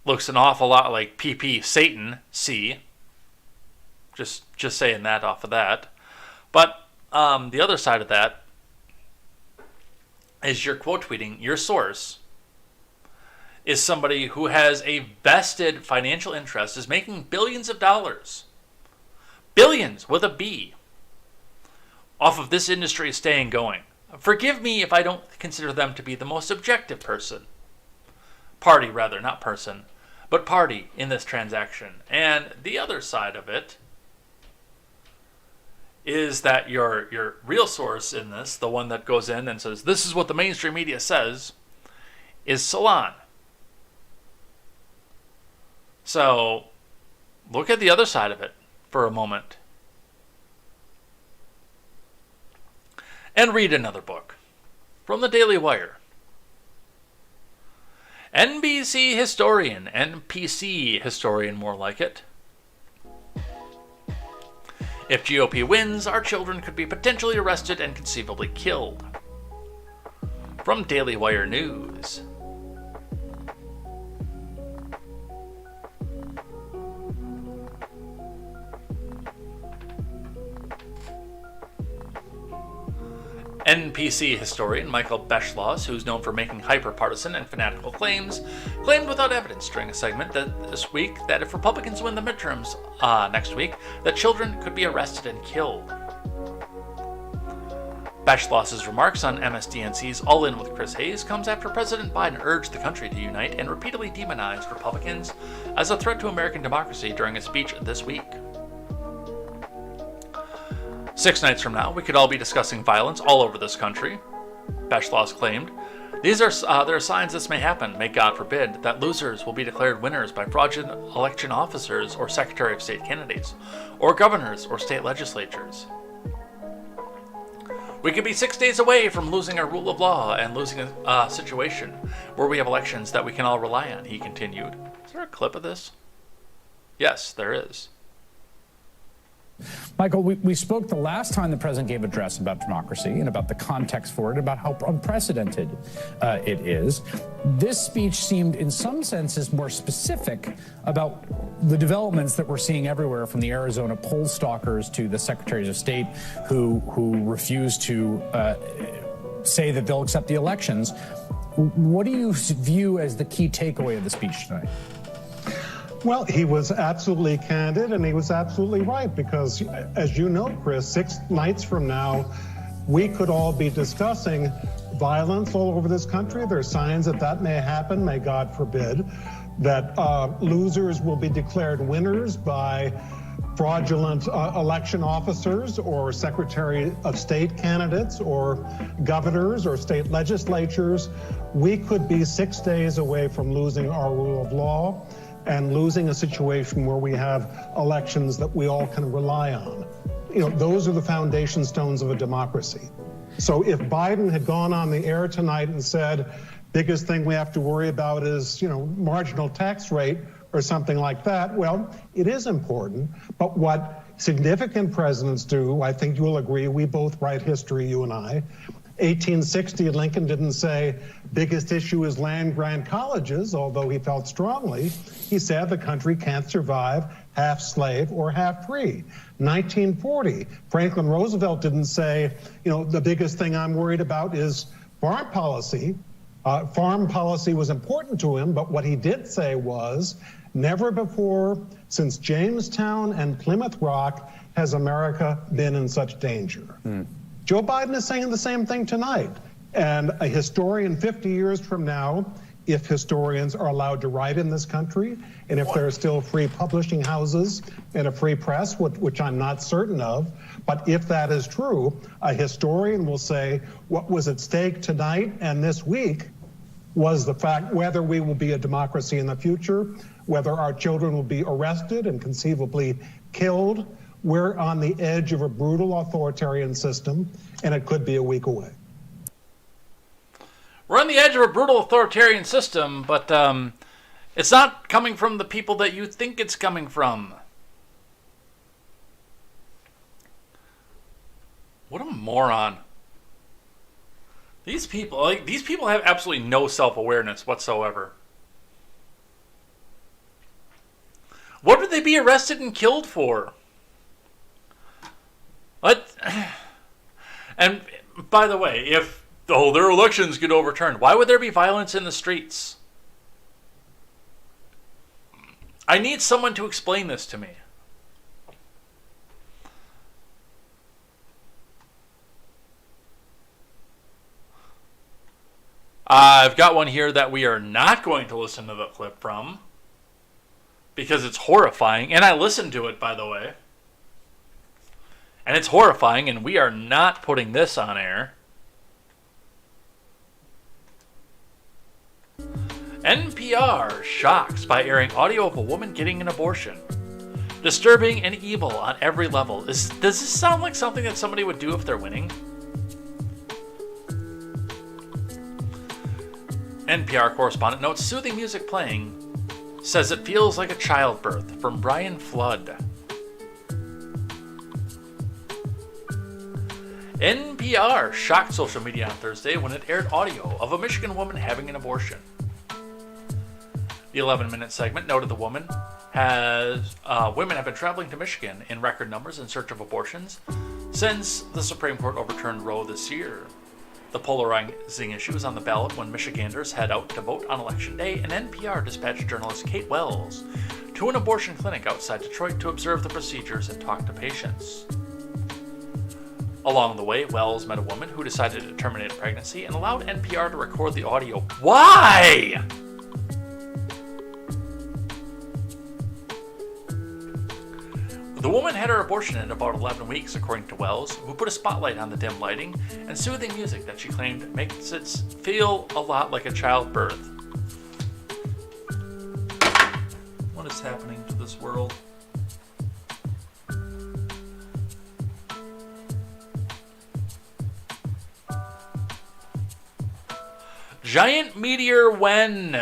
looks an awful lot like PP Satan C. Just saying that off of that. But the other side of that is you're quote tweeting your source is somebody who has a vested financial interest, is making billions of dollars, billions with a B, off of this industry staying going. Forgive me if I don't consider them to be the most objective party rather, not person, but party in this transaction. And the other side of it is that your real source in this, the one that goes in and says, this is what the mainstream media says, is Salon. So, look at the other side of it for a moment. And read another book from the Daily Wire. NPC historian more like it. If GOP wins, our children could be potentially arrested and conceivably killed. From Daily Wire News. NPC historian Michael Beschloss, who's known for making hyper-partisan and fanatical claims, claimed without evidence during a segment this week that if Republicans win the midterms next week, that children could be arrested and killed. Beschloss's remarks on MSDNC's All In with Chris Hayes comes after President Biden urged the country to unite and repeatedly demonized Republicans as a threat to American democracy during a speech this week. 6 nights from now, we could all be discussing violence all over this country, Beschloss claimed. There are signs this may happen, may God forbid, that losers will be declared winners by fraudulent election officers or Secretary of State candidates, or governors or state legislatures. We could be 6 days away from losing our rule of law and losing a situation where we have elections that we can all rely on, he continued. Is there a clip of this? Yes, there is. Michael, we spoke the last time the president gave address about democracy and about the context for it, about how unprecedented it is. This speech seemed, in some senses, more specific about the developments that we're seeing everywhere, from the Arizona poll stalkers to the secretaries of state who refuse to say that they'll accept the elections. What do you view as the key takeaway of the speech tonight? Well, he was absolutely candid, and he was absolutely right, because, as you know, Chris, 6 nights from now, we could all be discussing violence all over this country. There are signs that may happen, may God forbid, that losers will be declared winners by fraudulent election officers or Secretary of State candidates or governors or state legislatures. We could be 6 days away from losing our rule of law and losing a situation where we have elections that we all can rely on. You know, those are the foundation stones of a democracy. So if Biden had gone on the air tonight and said, biggest thing we have to worry about is, marginal tax rate or something like that, well, it is important. But what significant presidents do, I think you'll agree, we both write history, you and I. 1860, Lincoln didn't say biggest issue is land-grant colleges, although he felt strongly. He said the country can't survive half slave or half free. 1940, Franklin Roosevelt didn't say, the biggest thing I'm worried about is farm policy. Farm policy was important to him, but what he did say was, never before since Jamestown and Plymouth Rock has America been in such danger. Joe Biden is saying the same thing tonight. And a historian 50 years from now, if historians are allowed to write in this country, and if there are still free publishing houses and a free press, which I'm not certain of, but if that is true, a historian will say what was at stake tonight and this week was the fact whether we will be a democracy in the future, whether our children will be arrested and conceivably killed. We're on the edge of a brutal authoritarian system, and it could be a week away. We're on the edge of a brutal authoritarian system, but it's not coming from the people that you think it's coming from. What a moron. These people have absolutely no self-awareness whatsoever. What would they be arrested and killed for? What? And by the way, if their elections get overturned, why would there be violence in the streets? I need someone to explain this to me. I've got one here that we are not going to listen to the clip from because it's horrifying. And I listened to it, by the way. And it's horrifying, and we are not putting this on air. NPR shocks by airing audio of a woman getting an abortion. Disturbing and evil on every level. Does this sound like something that somebody would do if they're winning? NPR correspondent notes soothing music playing says it feels like a childbirth from Brian Flood. NPR shocked social media on Thursday when it aired audio of a Michigan woman having an abortion. The 11-minute segment noted the women have been traveling to Michigan in record numbers in search of abortions since the Supreme Court overturned Roe this year. The polarizing issue is on the ballot when Michiganders head out to vote on Election Day, and NPR dispatched journalist Kate Wells to an abortion clinic outside Detroit to observe the procedures and talk to patients. Along the way, Wells met a woman who decided to terminate a pregnancy and allowed NPR to record the audio. Why? The woman had her abortion in about 11 weeks, according to Wells, who put a spotlight on the dim lighting and soothing music that she claimed makes it feel a lot like a childbirth. What is happening to this world? Giant meteor when?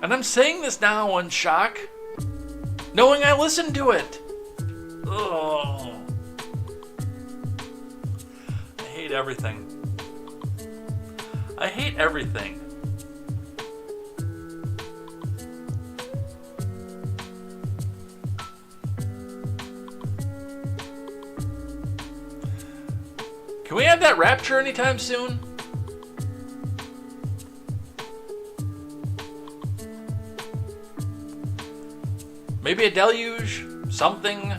And I'm saying this now in shock, knowing I listened to it. Oh. I hate everything. I hate everything. Can we have that rapture anytime soon? Maybe a deluge? Something?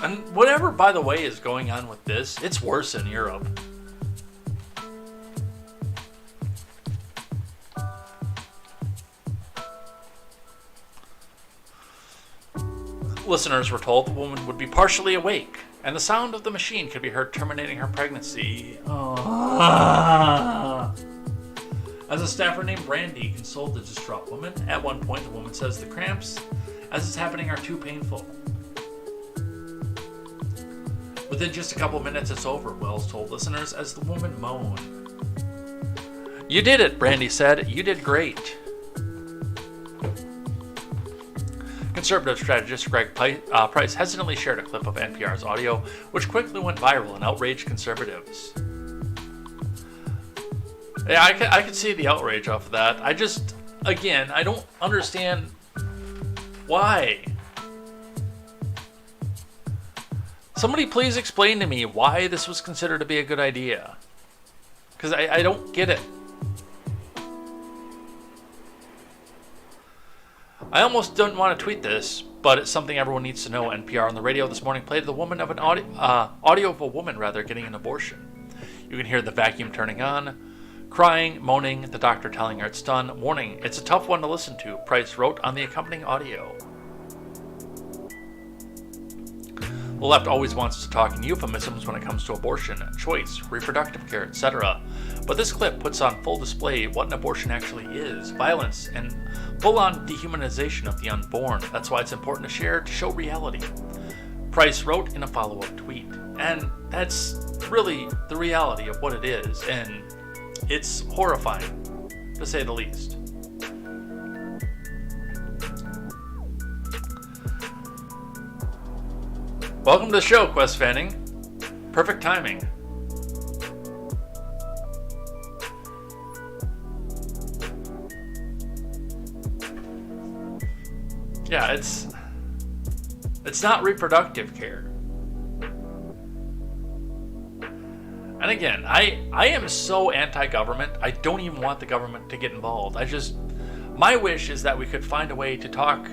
And whatever, by the way, is going on with this, it's worse in Europe. Listeners were told the woman would be partially awake, and the sound of the machine could be heard terminating her pregnancy. Oh. As a staffer named Brandy consoled the distraught woman, at one point the woman says the cramps, as it's happening, are too painful. Within just a couple minutes it's over, Wells told listeners as the woman moaned. "You did it," Brandy said. "You did great." Conservative strategist Greg Price hesitantly shared a clip of NPR's audio, which quickly went viral and outraged conservatives. Yeah, I could see the outrage off of that. I don't understand why. Somebody please explain to me why this was considered to be a good idea. Because I don't get it. I almost don't want to tweet this, but it's something everyone needs to know. NPR on the radio this morning played audio of a woman getting an abortion. You can hear the vacuum turning on, crying, moaning, the doctor telling her it's done. Warning, it's a tough one to listen to, Price wrote on the accompanying audio. The left always wants us to talk in euphemisms when it comes to abortion, choice, reproductive care, etc. But this clip puts on full display what an abortion actually is, violence, and full-on dehumanization of the unborn. That's why it's important to share to show reality. Price wrote in a follow-up tweet, and that's really the reality of what it is, and it's horrifying, to say the least. Welcome to the show, Quest Fanning. Perfect timing. Yeah, it's not reproductive care. And again, I am so anti-government, I don't even want the government to get involved. My wish is that we could find a way to talk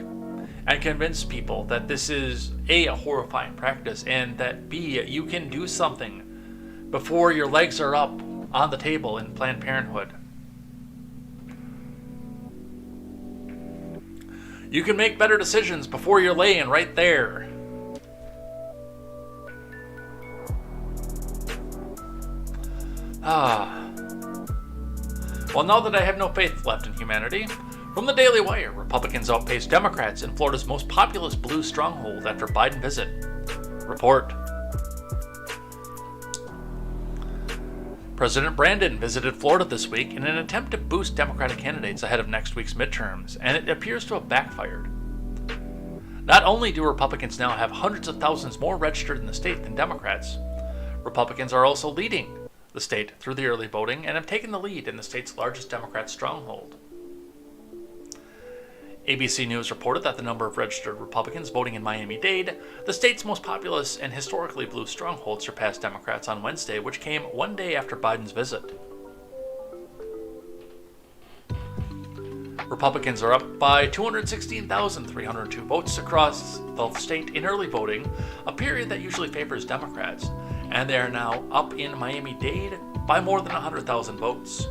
and convince people that this is A, a horrifying practice, and that B, you can do something before your legs are up on the table in Planned Parenthood. You can make better decisions before you're laying right there. Well, now that I have no faith left in humanity, from the Daily Wire, Republicans outpaced Democrats in Florida's most populous blue stronghold after Biden visit. Report. President Brandon visited Florida this week in an attempt to boost Democratic candidates ahead of next week's midterms, and it appears to have backfired. Not only do Republicans now have hundreds of thousands more registered in the state than Democrats, Republicans are also leading the state through the early voting and have taken the lead in the state's largest Democrat stronghold. ABC News reported that the number of registered Republicans voting in Miami-Dade, the state's most populous and historically blue stronghold, surpassed Democrats on Wednesday, which came one day after Biden's visit. Republicans are up by 216,302 votes across the state in early voting, a period that usually favors Democrats, and they are now up in Miami-Dade by more than 100,000 votes.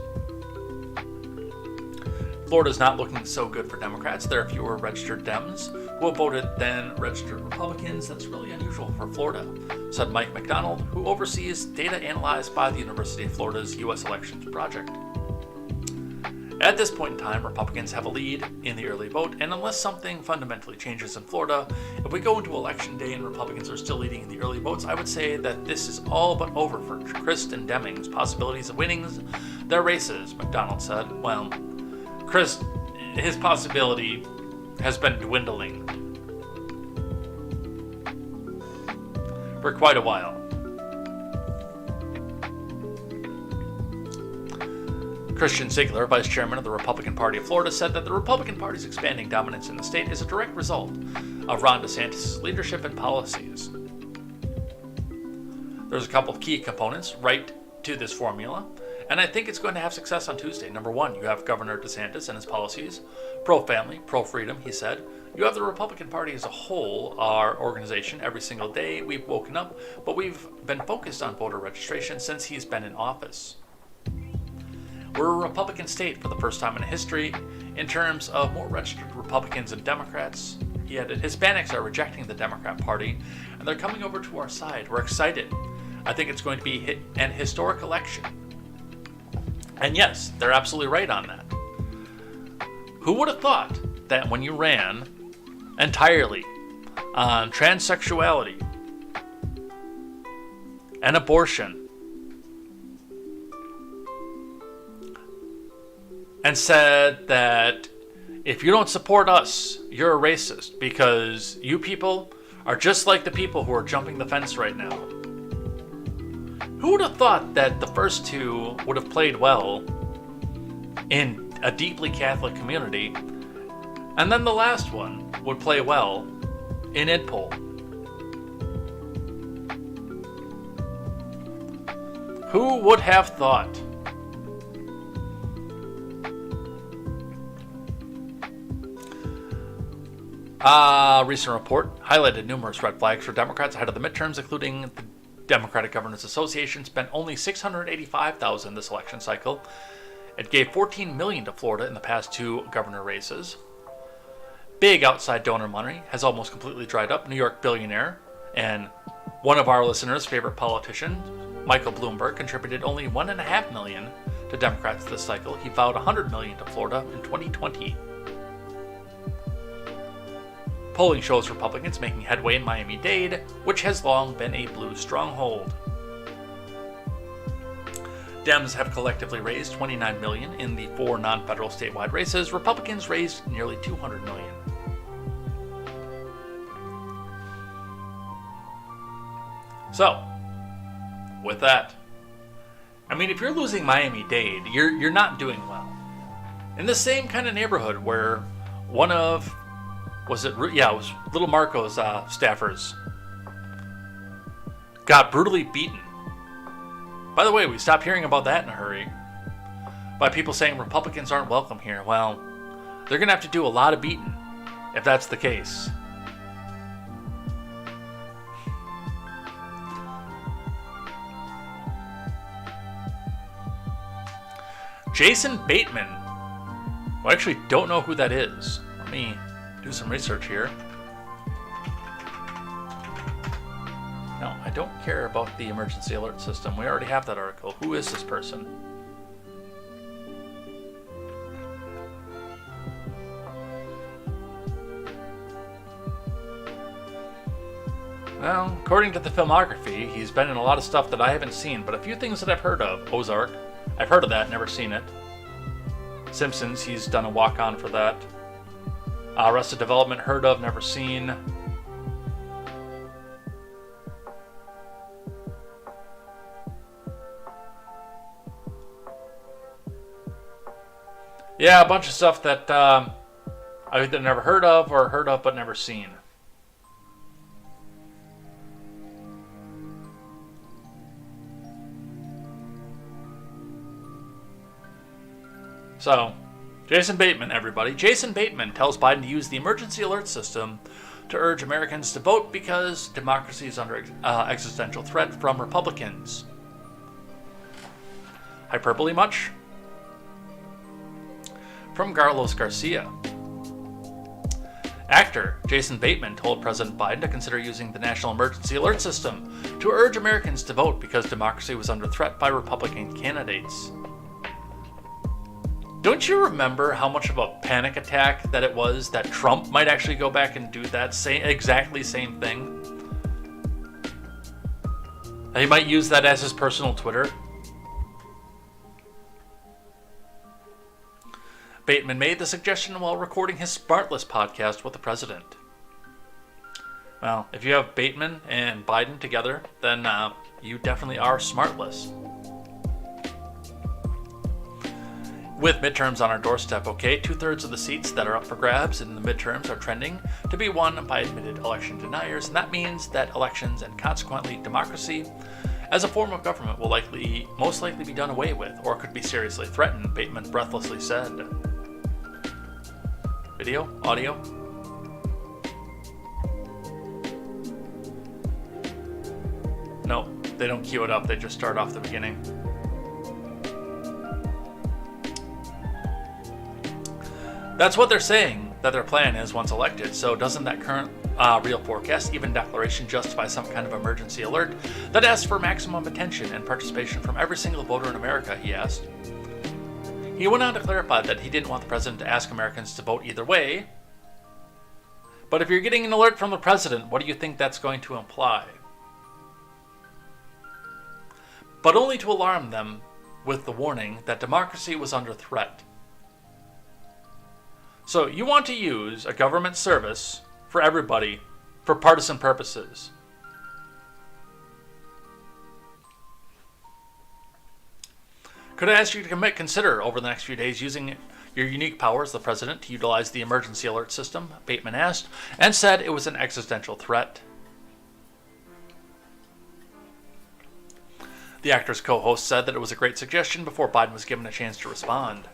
Florida's not looking so good for Democrats. There are fewer registered Dems who have voted than registered Republicans. That's really unusual for Florida, said Mike McDonald, who oversees data analyzed by the University of Florida's U.S. Elections Project. At this point in time, Republicans have a lead in the early vote, and unless something fundamentally changes in Florida, if we go into Election Day and Republicans are still leading in the early votes, I would say that this is all but over for Kristen Deming's possibilities of winning their races, McDonald said. Well, Chris, his possibility has been dwindling for quite a while. Christian Ziegler, vice chairman of the Republican Party of Florida, said that the Republican Party's expanding dominance in the state is a direct result of Ron DeSantis' leadership and policies. There's a couple of key components right to this formula, and I think it's going to have success on Tuesday. Number one, you have Governor DeSantis and his policies, pro-family, pro-freedom, he said. You have the Republican Party as a whole, our organization. Every single day we've woken up, but we've been focused on voter registration since he's been in office. We're a Republican state for the first time in history in terms of more registered Republicans and Democrats. He added, Hispanics are rejecting the Democrat Party, and they're coming over to our side. We're excited. I think it's going to be an historic election. And yes, they're absolutely right on that. Who would have thought that when you ran entirely on transsexuality and abortion and said that if you don't support us, you're a racist because you people are just like the people who are jumping the fence right now? Who would have thought that the first two would have played well in a deeply Catholic community, and then the last one would play well in Idpol? Who would have thought? A recent report highlighted numerous red flags for Democrats ahead of the midterms, including the Democratic Governors Association spent only $685,000 this election cycle. It gave $14 million to Florida in the past two governor races. Big outside donor money has almost completely dried up. New York billionaire And one of our listeners' favorite politician, Michael Bloomberg, contributed only $1.5 million to Democrats this cycle. He vowed $100 million to Florida in 2020. Polling shows Republicans making headway in Miami-Dade, which has long been a blue stronghold. Dems have collectively raised $29 million in the 4 non-federal statewide races. Republicans raised nearly $200 million. So, with that, I mean, if you're losing Miami-Dade, you're not doing well. In the same kind of neighborhood where one of, it was Little Marco's staffers got brutally beaten. By the way, we stopped hearing about that in a hurry. By people saying Republicans aren't welcome here. Well, they're going to have to do a lot of beating if that's the case. Jason Bateman. Well, I actually don't know who that is. Let me do some research here. No, I don't care about the emergency alert system. We already have that article. Who is this person? Well, according to the filmography, he's been in a lot of stuff that I haven't seen, but a few things that I've heard of. Ozark. I've heard of that, never seen it. Simpsons, he's done a walk-on for that. Arrested Development, heard of, never seen. Yeah, a bunch of stuff that I've either never heard of or heard of but never seen. So, Jason Bateman, everybody. Jason Bateman tells Biden to use the emergency alert system to urge Americans to vote because democracy is under existential threat from Republicans. Hyperbole much? From Carlos Garcia. Actor Jason Bateman told President Biden to consider using the National Emergency Alert System to urge Americans to vote because democracy was under threat by Republican candidates. Don't you remember how much of a panic attack that it was that Trump might actually go back and do that exactly same thing? He might use that as his personal Twitter. Bateman made the suggestion while recording his Smartless podcast with the president. Well, if you have Bateman and Biden together, then you definitely are smartless. With midterms on our doorstep, okay, 2/3 of the seats that are up for grabs in the midterms are trending to be won by admitted election deniers, and that means that elections and consequently democracy as a form of government will most likely be done away with, or could be seriously threatened, Bateman breathlessly said. Video? Audio? No, they don't cue it up, they just start off the beginning. That's what they're saying, that their plan is once elected. So doesn't that current real forecast, even declaration, justify some kind of emergency alert that asks for maximum attention and participation from every single voter in America, he asked. He went on to clarify that he didn't want the president to ask Americans to vote either way. But if you're getting an alert from the president, what do you think that's going to imply? But only to alarm them with the warning that democracy was under threat. So you want to use a government service for everybody for partisan purposes. Could I ask you to consider over the next few days using your unique power as the president to utilize the emergency alert system? Bateman asked, and said it was an existential threat. The actor's co-host said that it was a great suggestion before Biden was given a chance to respond.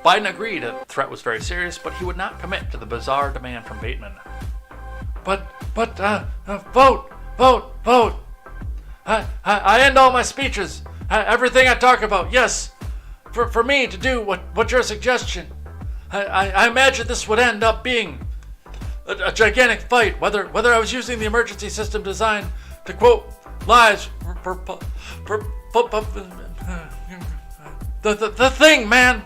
Biden agreed that the threat was very serious, but he would not commit to the bizarre demand from Bateman. But, vote! I end all my speeches, everything I talk about, yes, for me to do what your suggestion. I imagine this would end up being a gigantic fight whether I was using the emergency system designed to quote lies for the thing, man.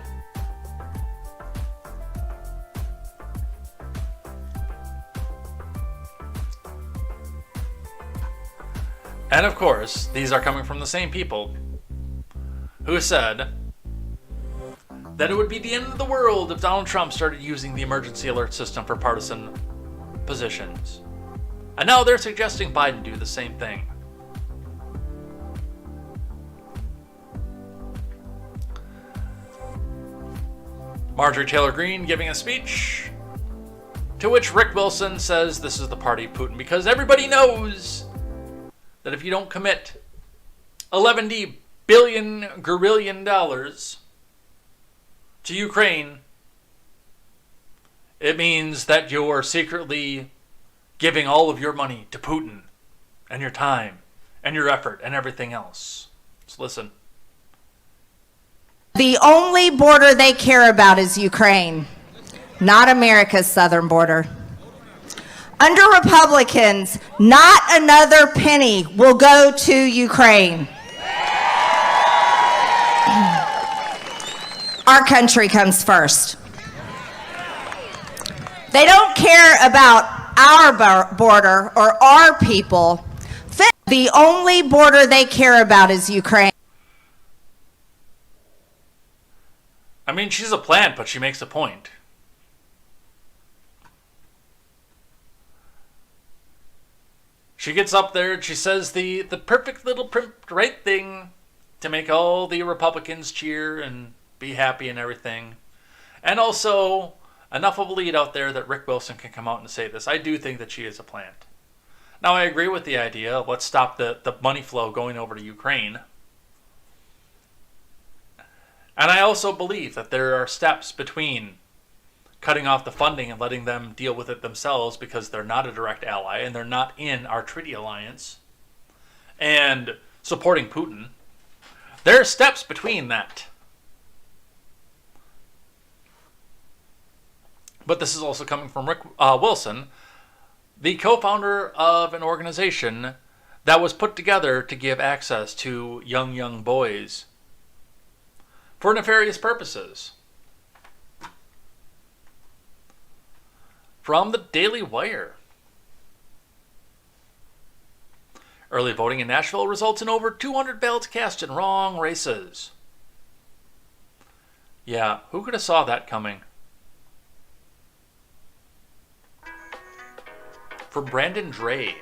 And of course, these are coming from the same people who said that it would be the end of the world if Donald Trump started using the emergency alert system for partisan positions. And now they're suggesting Biden do the same thing. Marjorie Taylor Greene giving a speech, to which Rick Wilson says this is the party of Putin because everybody knows that if you don't commit $11 billion to Ukraine, it means that you're secretly giving all of your money to Putin and your time and your effort and everything else. Let's listen. The only border they care about is Ukraine, not America's southern border. Under Republicans, not another penny will go to Ukraine. Our country comes first. They don't care about our border or our people. The only border they care about is Ukraine. I mean, she's a plant, but she makes a point. She gets up there and she says the perfect little right thing to make all the Republicans cheer and be happy and everything. And also, enough of a lead out there that Rick Wilson can come out and say this. I do think that she is a plant. Now, I agree with the idea. Let's stop the money flow going over to Ukraine. And I also believe that there are steps between cutting off the funding and letting them deal with it themselves because they're not a direct ally and they're not in our treaty alliance, and supporting Putin. There are steps between that. But this is also coming from Rick Wilson, the co-founder of an organization that was put together to give access to young boys for nefarious purposes. From the Daily Wire. Early voting in Nashville results in over 200 ballots cast in wrong races. Yeah, who could have saw that coming? From Brandon Dre.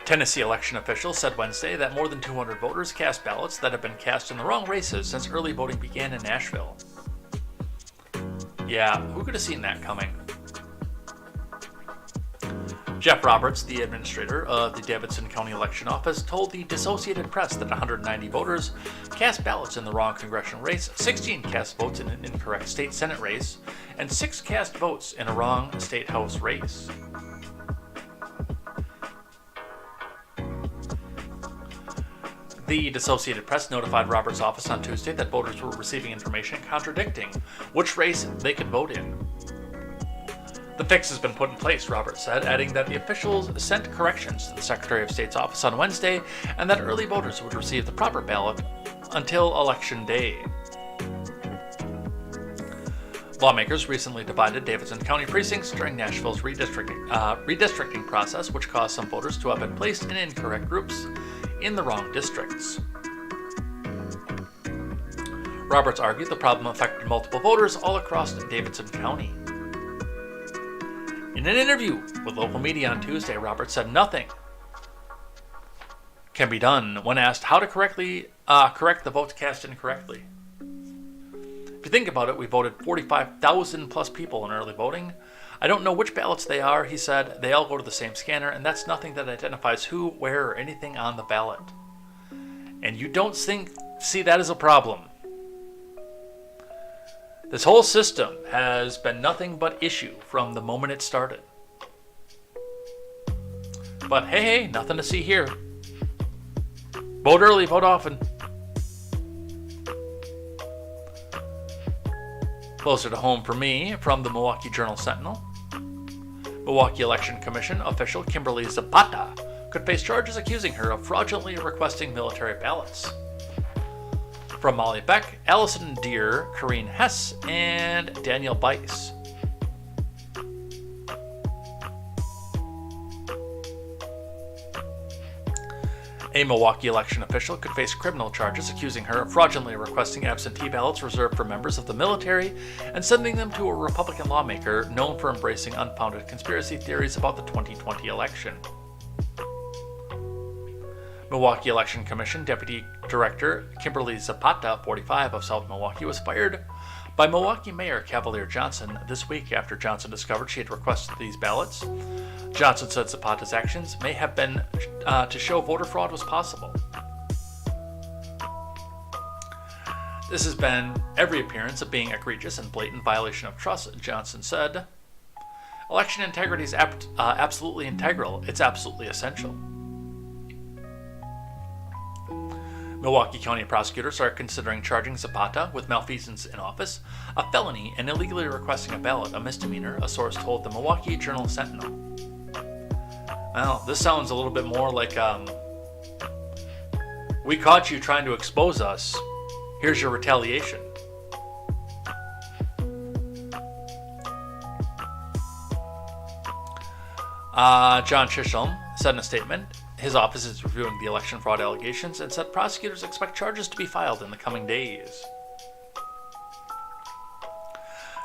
Tennessee election officials said Wednesday that more than 200 voters cast ballots that have been cast in the wrong races since early voting began in Nashville. Yeah, who could have seen that coming? Jeff Roberts, the administrator of the Davidson County Election Office, told the Associated Press that 190 voters cast ballots in the wrong congressional race, 16 cast votes in an incorrect state Senate race, and 6 cast votes in a wrong state House race. The Associated Press notified Roberts' office on Tuesday that voters were receiving information contradicting which race they could vote in. The fix has been put in place, Roberts said, adding that the officials sent corrections to the Secretary of State's office on Wednesday and that early voters would receive the proper ballot until Election Day. Lawmakers recently divided Davidson County precincts during Nashville's redistricting process, which caused some voters to have been placed in incorrect groups in the wrong districts. Roberts argued the problem affected multiple voters all across Davidson County. In an interview with local media on Tuesday, Roberts said nothing can be done when asked how to correct the votes cast incorrectly. If you think about it, we voted 45,000 plus people in early voting. I don't know which ballots they are, he said. They all go to the same scanner, and that's nothing that identifies who, where, or anything on the ballot. And you don't see that as a problem. This whole system has been nothing but issue from the moment it started. But hey, nothing to see here. Vote early, vote often. Closer to home for me, from the Milwaukee Journal-Sentinel. Milwaukee Election Commission official Kimberly Zapata could face charges accusing her of fraudulently requesting military ballots. From Molly Beck, Allison Deer, Corrine Hess, and Daniel Bice. A Milwaukee election official could face criminal charges accusing her of fraudulently requesting absentee ballots reserved for members of the military and sending them to a Republican lawmaker known for embracing unfounded conspiracy theories about the 2020 election. Milwaukee Election Commission Deputy Director Kimberly Zapata, 45, of South Milwaukee, was fired by Milwaukee Mayor Cavalier Johnson this week after Johnson discovered she had requested these ballots. Johnson said Zapata's actions may have been to show voter fraud was possible. This has been every appearance of being egregious and blatant violation of trust, Johnson said. Election integrity is absolutely integral. It's absolutely essential. Milwaukee County prosecutors are considering charging Zapata with malfeasance in office, a felony, and illegally requesting a ballot, a misdemeanor, a source told the Milwaukee Journal-Sentinel. Well, this sounds a little bit more like, we caught you trying to expose us. Here's your retaliation. John Chisholm said in a statement, his office is reviewing the election fraud allegations and said prosecutors expect charges to be filed in the coming days.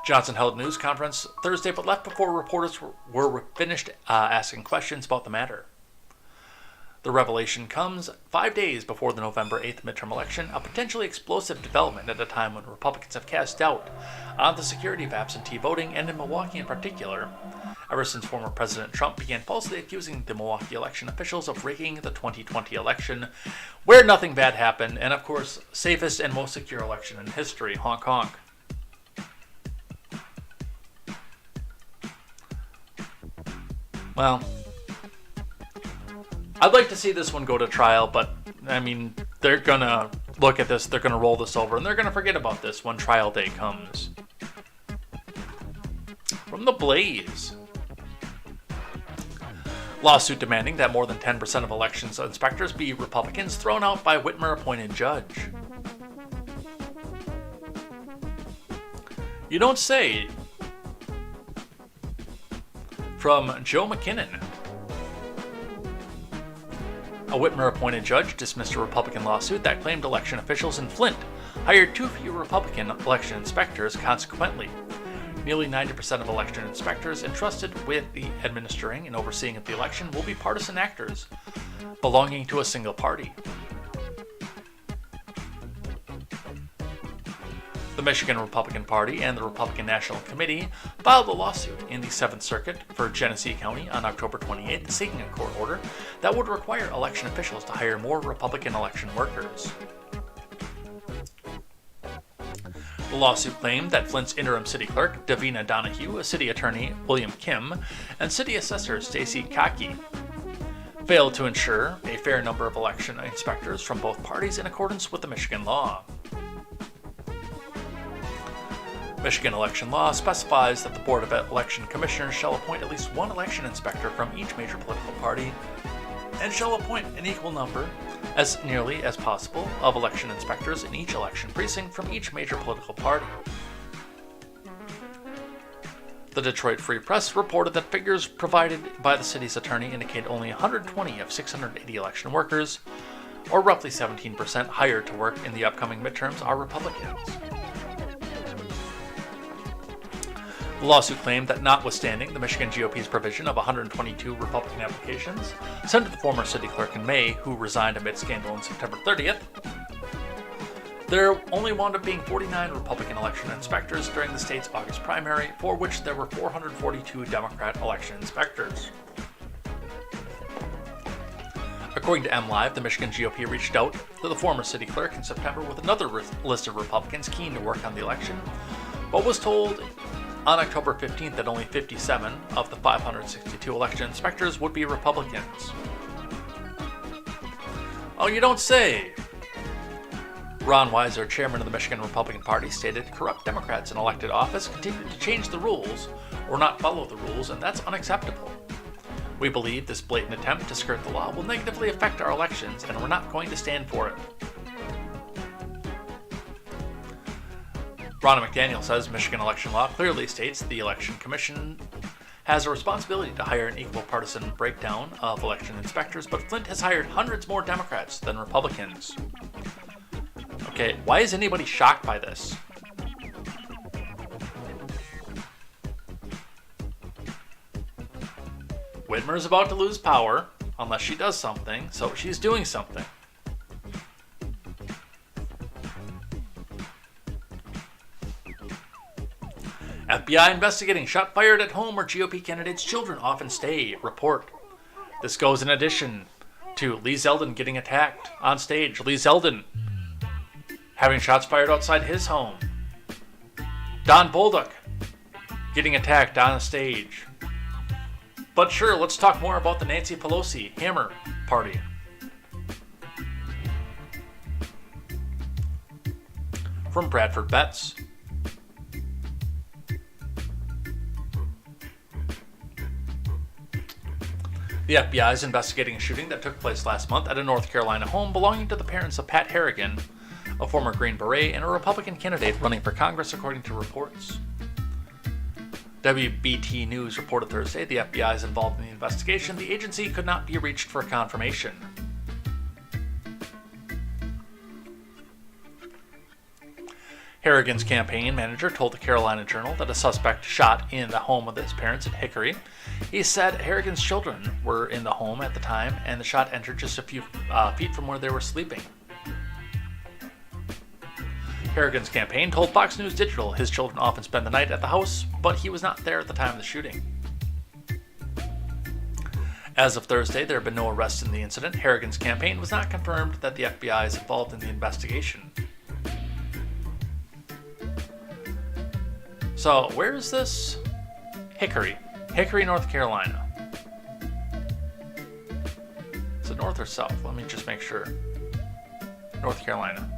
Johnson held a news conference Thursday but left before reporters were finished asking questions about the matter. The revelation comes 5 days before the November 8th midterm election, a potentially explosive development at a time when Republicans have cast doubt on the security of absentee voting, and in Milwaukee in particular, ever since former President Trump began falsely accusing the Milwaukee election officials of rigging the 2020 election, where nothing bad happened, and of course, safest and most secure election in history, honk honk. Well, I'd like to see this one go to trial, but, I mean, they're gonna look at this, they're gonna roll this over, and they're gonna forget about this when trial day comes. From the Blaze. Lawsuit demanding that more than 10% of elections inspectors be Republicans thrown out by Whitmer-appointed judge. You don't say. From Joe McKinnon. A Whitmer-appointed judge dismissed a Republican lawsuit that claimed election officials in Flint hired too few Republican election inspectors. Consequently, nearly 90% of election inspectors entrusted with the administering and overseeing of the election will be partisan actors belonging to a single party. The Michigan Republican Party and the Republican National Committee filed a lawsuit in the 7th Circuit for Genesee County on October 28th, seeking a court order that would require election officials to hire more Republican election workers. The lawsuit claimed that Flint's interim city clerk, Davina Donahue, city attorney William Kim, and city assessor Stacy Kaki failed to ensure a fair number of election inspectors from both parties in accordance with the Michigan law. Michigan election law specifies that the Board of Election Commissioners shall appoint at least one election inspector from each major political party and shall appoint an equal number, as nearly as possible, of election inspectors in each election precinct from each major political party. The Detroit Free Press reported that figures provided by the city's attorney indicate only 120 of 680 election workers, or roughly 17% hired to work in the upcoming midterms, are Republicans. The lawsuit claimed that notwithstanding the Michigan GOP's provision of 122 Republican applications sent to the former city clerk in May, who resigned amid scandal on September 30th, there only wound up being 49 Republican election inspectors during the state's August primary, for which there were 442 Democrat election inspectors. According to MLive, the Michigan GOP reached out to the former city clerk in September with another list of Republicans keen to work on the election, but was told on October 15th that only 57 of the 562 election inspectors would be Republicans. Oh, you don't say. Ron Weiser, chairman of the Michigan Republican Party, stated corrupt Democrats in elected office continue to change the rules or not follow the rules, and that's unacceptable. We believe this blatant attempt to skirt the law will negatively affect our elections, and we're not going to stand for it. Ronna McDaniel says Michigan election law clearly states the Election Commission has a responsibility to hire an equal partisan breakdown of election inspectors, but Flint has hired hundreds more Democrats than Republicans. Okay, why is anybody shocked by this? Whitmer's about to lose power, unless she does something, so she's doing something. FBI investigating shot fired at home where GOP candidates' children often stay. Report. This goes in addition to Lee Zeldin getting attacked on stage. Lee Zeldin having shots fired outside his home. Don Bolduc getting attacked on stage. But sure, let's talk more about the Nancy Pelosi Hammer Party. From Bradford Betts. The FBI is investigating a shooting that took place last month at a North Carolina home belonging to the parents of Pat Harrigan, a former Green Beret and a Republican candidate running for Congress, according to reports. WBT News reported Thursday the FBI is involved in the investigation. The agency could not be reached for confirmation. Harrigan's campaign manager told the Carolina Journal that a suspect shot in the home of his parents in Hickory. He said Harrigan's children were in the home at the time, and the shot entered just a few feet from where they were sleeping. Harrigan's campaign told Fox News Digital his children often spend the night at the house, but he was not there at the time of the shooting. As of Thursday, there have been no arrests in the incident. Harrigan's campaign was not confirmed that the FBI is involved in the investigation. So, where is this? Hickory, North Carolina. Is it north or south? Let me just make sure. North Carolina.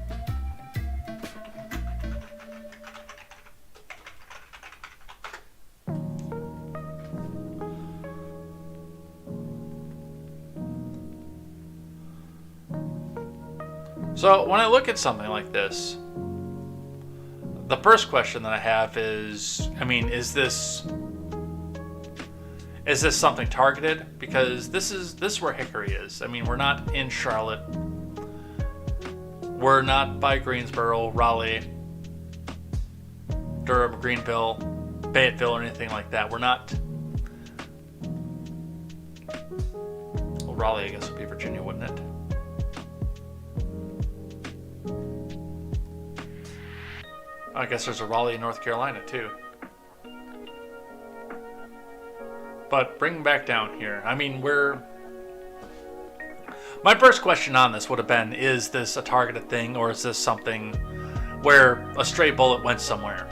So, when I look at something like this, the first question that I have is, is this something targeted? Because this is where Hickory is. We're not in Charlotte. We're not by Greensboro, Raleigh, Durham, Greenville, Fayetteville, or anything like that. We're not. Well, Raleigh, I guess, would be Virginia, wouldn't it? I guess there's a Raleigh, North Carolina, too. But bring back down here. My first question on this would have been, is this a targeted thing, or is this something where a stray bullet went somewhere?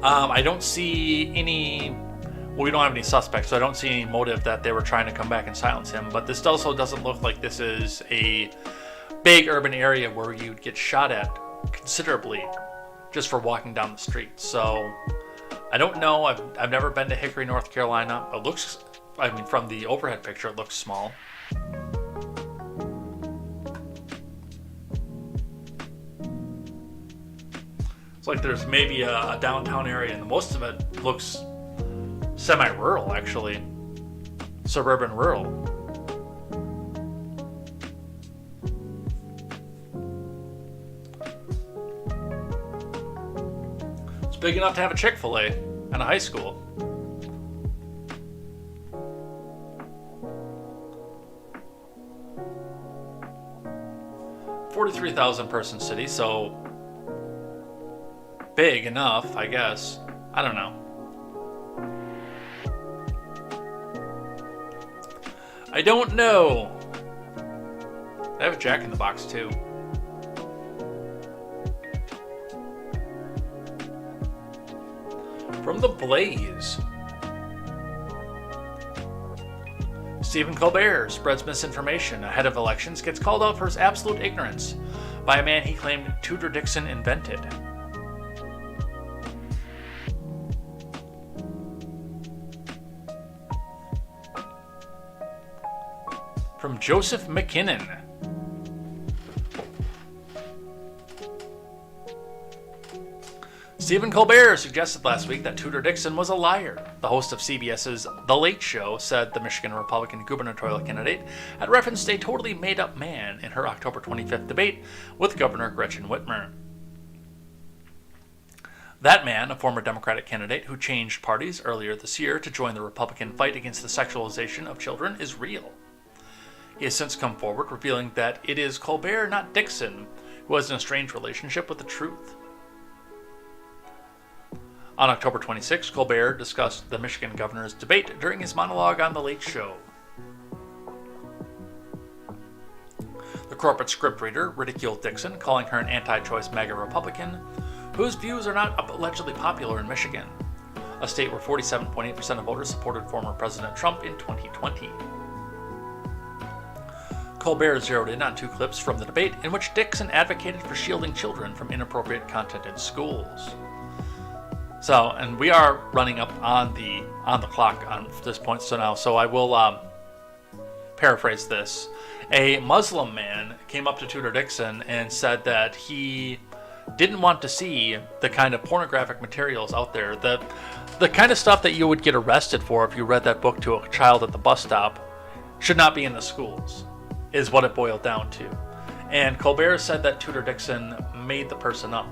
I don't see any... Well, we don't have any suspects, so I don't see any motive that they were trying to come back and silence him. But this also doesn't look like this is a big urban area where you'd get shot at considerably just for walking down the street. So I don't know. I've never been to Hickory, North Carolina. It looks, from the overhead picture, it looks small. It's like there's maybe a downtown area, and most of it looks semi-rural, actually. Suburban rural. Big enough to have a Chick-fil-A and a high school. $43,000 person city, so big enough, I guess. I don't know. I don't know. They have a Jack in the Box too. From the Blaze. Stephen Colbert spreads misinformation ahead of elections, gets called out for his absolute ignorance by a man he claimed Tudor Dixon invented. From Joseph McKinnon. Stephen Colbert suggested last week that Tudor Dixon was a liar. The host of CBS's The Late Show said the Michigan Republican gubernatorial candidate had referenced a totally made-up man in her October 25th debate with Governor Gretchen Whitmer. That man, a former Democratic candidate who changed parties earlier this year to join the Republican fight against the sexualization of children, is real. He has since come forward revealing that it is Colbert, not Dixon, who has an estranged relationship with the truth. On October 26, Colbert discussed the Michigan governor's debate during his monologue on The Late Show. The corporate scriptwriter ridiculed Dixon, calling her an anti-choice MAGA Republican, whose views are not allegedly popular in Michigan, a state where 47.8% of voters supported former President Trump in 2020. Colbert zeroed in on two clips from the debate in which Dixon advocated for shielding children from inappropriate content in schools. So, and we are running up on the clock on this point. So I will paraphrase this. A Muslim man came up to Tudor Dixon and said that he didn't want to see the kind of pornographic materials out there, the kind of stuff that you would get arrested for if you read that book to a child at the bus stop, should not be in the schools, is what it boiled down to. And Colbert said that Tudor Dixon made the person up.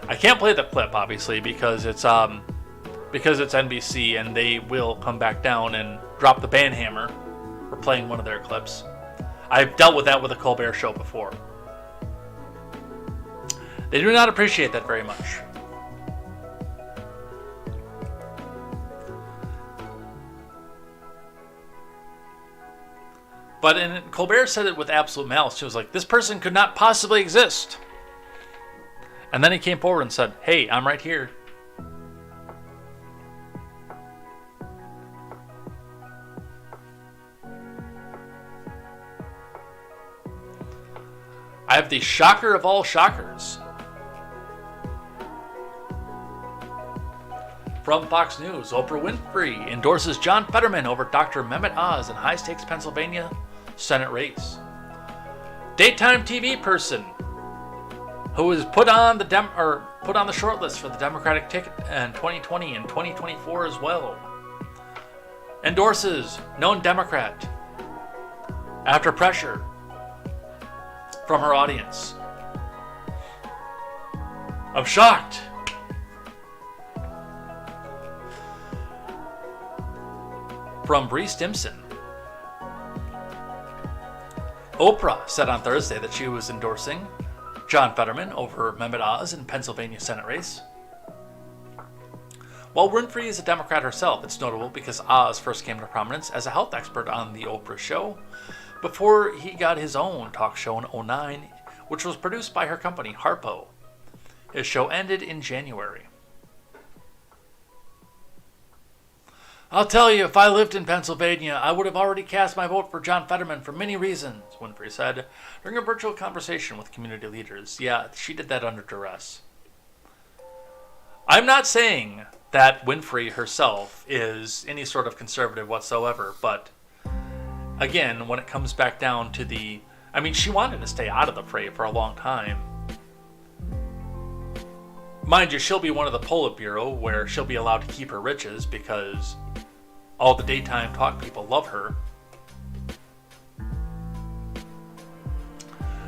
I can't play the clip, obviously, because it's NBC and they will come back down and drop the ban hammer for playing one of their clips. I've dealt with that with the Colbert Show before. They do not appreciate that very much. But Colbert said it with absolute malice. He was like, this person could not possibly exist. And then he came forward and said, hey, I'm right here. I have the shocker of all shockers. From Fox News, Oprah Winfrey endorses John Fetterman over Dr. Mehmet Oz in high-stakes Pennsylvania Senate race. Daytime TV person who was put on the short list for the Democratic ticket in 2020 and 2024 as well, endorses known Democrat after pressure from her audience. I'm shocked. From Bree Stimson. Oprah said on Thursday that she was endorsing John Fetterman over Mehmet Oz in Pennsylvania Senate race. While Winfrey is a Democrat herself, it's notable because Oz first came to prominence as a health expert on The Oprah Show before he got his own talk show in 2009, which was produced by her company, Harpo. His show ended in January. I'll tell you, if I lived in Pennsylvania, I would have already cast my vote for John Fetterman for many reasons, Winfrey said during a virtual conversation with community leaders. Yeah, she did that under duress. I'm not saying that Winfrey herself is any sort of conservative whatsoever, but again, when it comes back down to she wanted to stay out of the fray for a long time. Mind you, she'll be one of the Politburo where she'll be allowed to keep her riches because all the daytime talk people love her.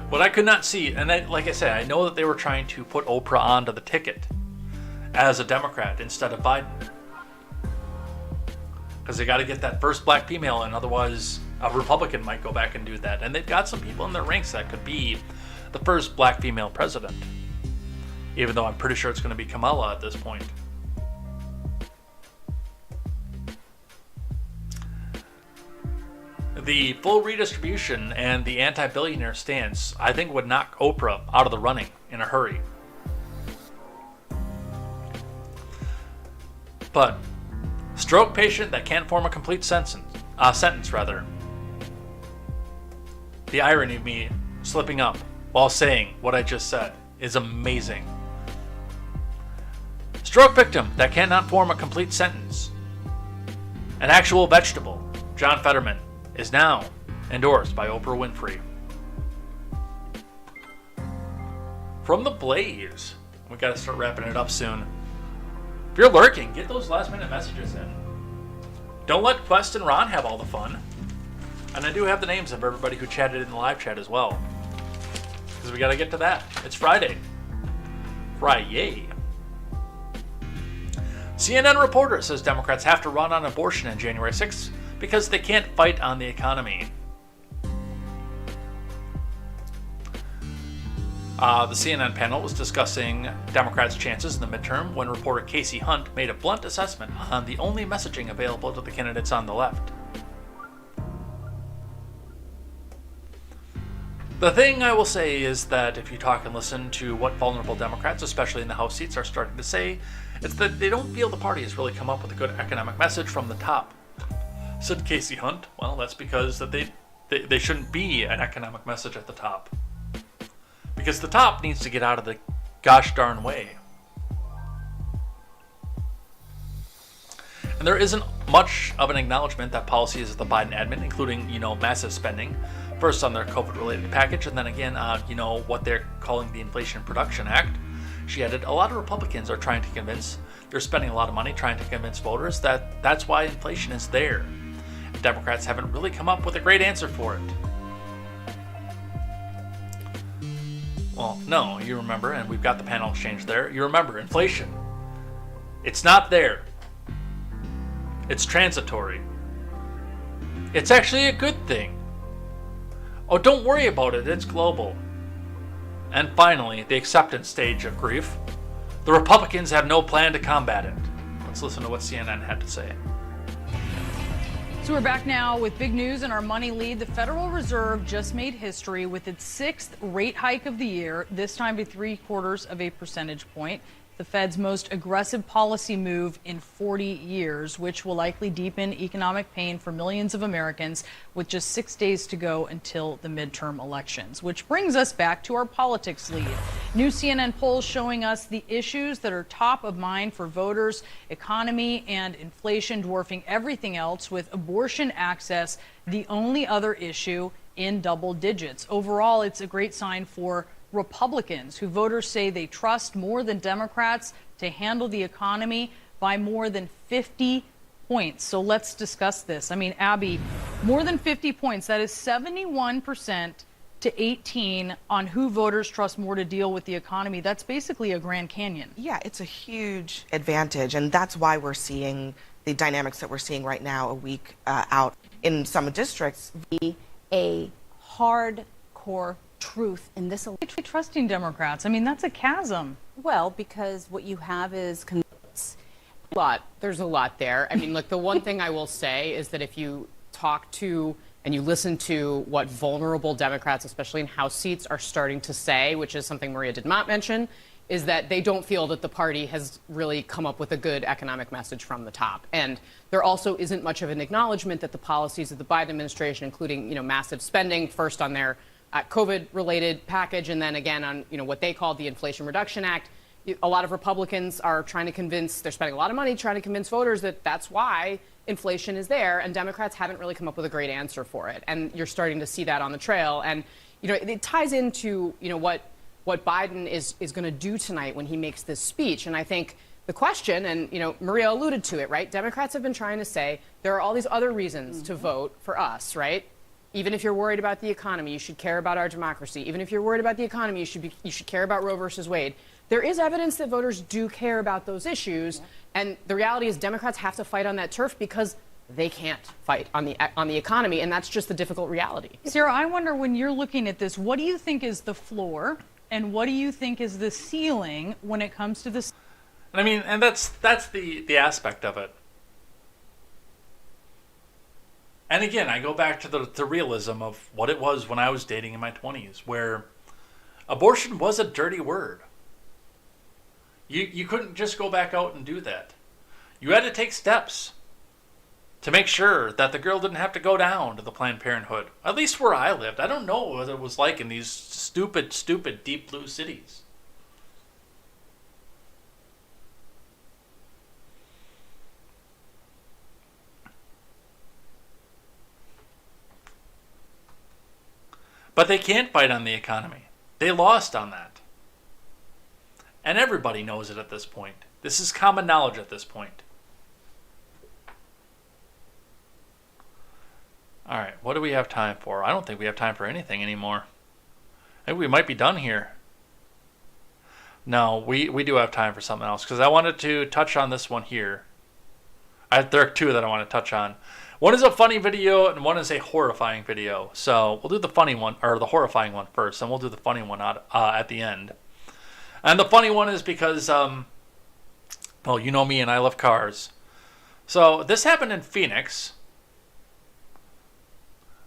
But I could not see, and like I said, I know that they were trying to put Oprah onto the ticket as a Democrat instead of Biden. Because they got to get that first black female, and otherwise a Republican might go back and do that. And they've got some people in their ranks that could be the first black female president. Even though I'm pretty sure it's going to be Kamala at this point. The full redistribution and the anti-billionaire stance, I think, would knock Oprah out of the running in a hurry. But stroke patient that can't form a complete sentence sentence rather. The irony of me slipping up while saying what I just said is amazing. Stroke victim that cannot form a complete sentence. An actual vegetable, John Fetterman, is now endorsed by Oprah Winfrey. From the Blaze, we got to start wrapping it up soon. If you're lurking, get those last minute messages in. Don't let Quest and Ron have all the fun. And I do have the names of everybody who chatted in the live chat as well, because we got to get to that. It's Friday. Friday. CNN reporter says Democrats have to run on abortion on January 6th because they can't fight on the economy. The CNN panel was discussing Democrats' chances in the midterm when reporter Casey Hunt made a blunt assessment on the only messaging available to the candidates on the left. The thing I will say is that if you talk and listen to what vulnerable Democrats, especially in the House seats, are starting to say, it's that they don't feel the party has really come up with a good economic message from the top. Said Casey Hunt, well, that's because that they shouldn't be an economic message at the top. Because the top needs to get out of the gosh darn way. And there isn't much of an acknowledgement that policies of the Biden admin, including, massive spending, first on their COVID-related package, and then again on, what they're calling the Inflation Reduction Act. She added, a lot of Republicans are trying to convince, they're spending a lot of money trying to convince voters that that's why inflation is there. Democrats haven't really come up with a great answer for it. Well, no, you remember, and we've got the panel exchange there. You remember, inflation. It's not there. It's transitory. It's actually a good thing. Oh, don't worry about it, it's global. And finally, the acceptance stage of grief. The Republicans have no plan to combat it. Let's listen to what CNN had to say. So we're back now with big news in our money lead. The Federal Reserve just made history with its 6th rate hike of the year, this time by 0.75 of a percentage point. The Fed's most aggressive policy move in 40 years, which will likely deepen economic pain for millions of Americans with just 6 days to go until the midterm elections. Which brings us back to our politics lead. New CNN polls showing us the issues that are top of mind for voters, economy and inflation dwarfing everything else, with abortion access the only other issue in double digits. Overall, it's a great sign for Republicans, who voters say they trust more than Democrats to handle the economy by more than 50 points. So let's discuss this. I mean, Abby, more than 50 points. That is 71% to 18 on who voters trust more to deal with the economy. That's basically a Grand Canyon. Yeah, it's a huge advantage, and that's why we're seeing the dynamics that we're seeing right now a week out in some districts. Be a hardcore truth in this election. Trusting Democrats. I mean, that's a chasm. Well, because what you have is There's a lot there. I mean, look, the one thing I will say is that if you talk to and you listen to what vulnerable Democrats, especially in House seats, are starting to say, which is something Maria did not mention, is that they don't feel that the party has really come up with a good economic message from the top. And there also isn't much of an acknowledgement that the policies of the Biden administration, including, massive spending, first on their COVID-related package, and then again on what they call the Inflation Reduction Act. A lot of Republicans are trying to convince, they're spending a lot of money trying to convince voters that that's why inflation is there, and Democrats haven't really come up with a great answer for it. And you're starting to see that on the trail. And it ties into what Biden is going to do tonight when he makes this speech. And I think the question, and Maria alluded to it, right? Democrats have been trying to say there are all these other reasons to vote for us, right? Even if you're worried about the economy, you should care about our democracy. Even if you're worried about the economy, you should care about Roe versus Wade. There is evidence that voters do care about those issues, and the reality is Democrats have to fight on that turf because they can't fight on the economy, and that's just the difficult reality. Sarah, I wonder, when you're looking at this, what do you think is the floor, and what do you think is the ceiling when it comes to this? I mean, and that's the aspect of it. And again, I go back to the realism of what it was when I was dating in my 20s, where abortion was a dirty word. You couldn't just go back out and do that. You had to take steps. to make sure that the girl didn't have to go down to the Planned Parenthood. At least where I lived. I don't know what it was like in these stupid, stupid deep blue cities. But they can't bite on the economy. They lost on that. And everybody knows it at this point. This is common knowledge at this point. All right, what do we have time for? I don't think we have time for anything anymore. I think we might be done here. No, we do have time for something else, because I wanted to touch on this one here. There are two that I want to touch on. One is a funny video, and one is a horrifying video. So we'll do the funny one, or the horrifying one first, and we'll do the funny one at the end. And the funny one is because, well, you know me and I love cars. So this happened in Phoenix.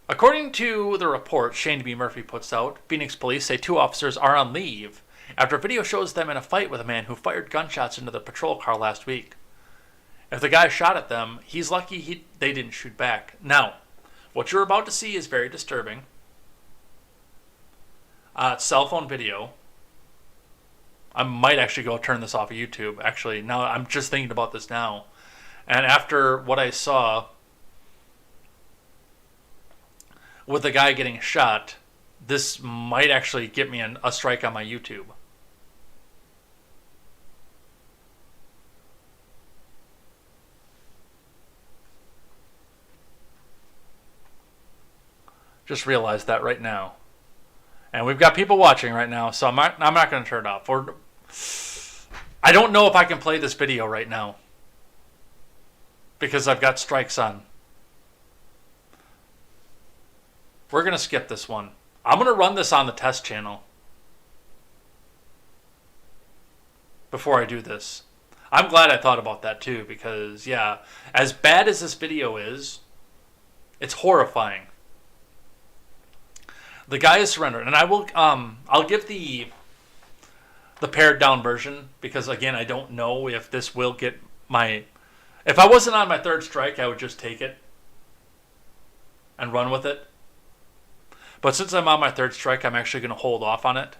According to the report Shane B. Murphy puts out, Phoenix police say 2 officers are on leave after a video shows them in a fight with a man who fired gunshots into the patrol car last week. If the guy shot at them, he's lucky they didn't shoot back. Now, what you're about to see is very disturbing. Cell phone video. I might actually go turn this off of YouTube. Actually, now I'm just thinking about this now. And after what I saw with the guy getting shot, this might actually get me a strike on my YouTube. Just realized that right now. And we've got people watching right now, so I'm not going to turn it off. I don't know if I can play this video right now, because I've got strikes on. We're going to skip this one. I'm going to run this on the test channel before I do this. I'm glad I thought about that too, because yeah, as bad as this video is, it's horrifying. The guy is surrendered, and I will I'll give the pared down version, because again, I don't know if this will get my, if I wasn't on my 3rd strike, I would just take it and run with it. But since I'm on my 3rd strike, I'm actually going to hold off on it.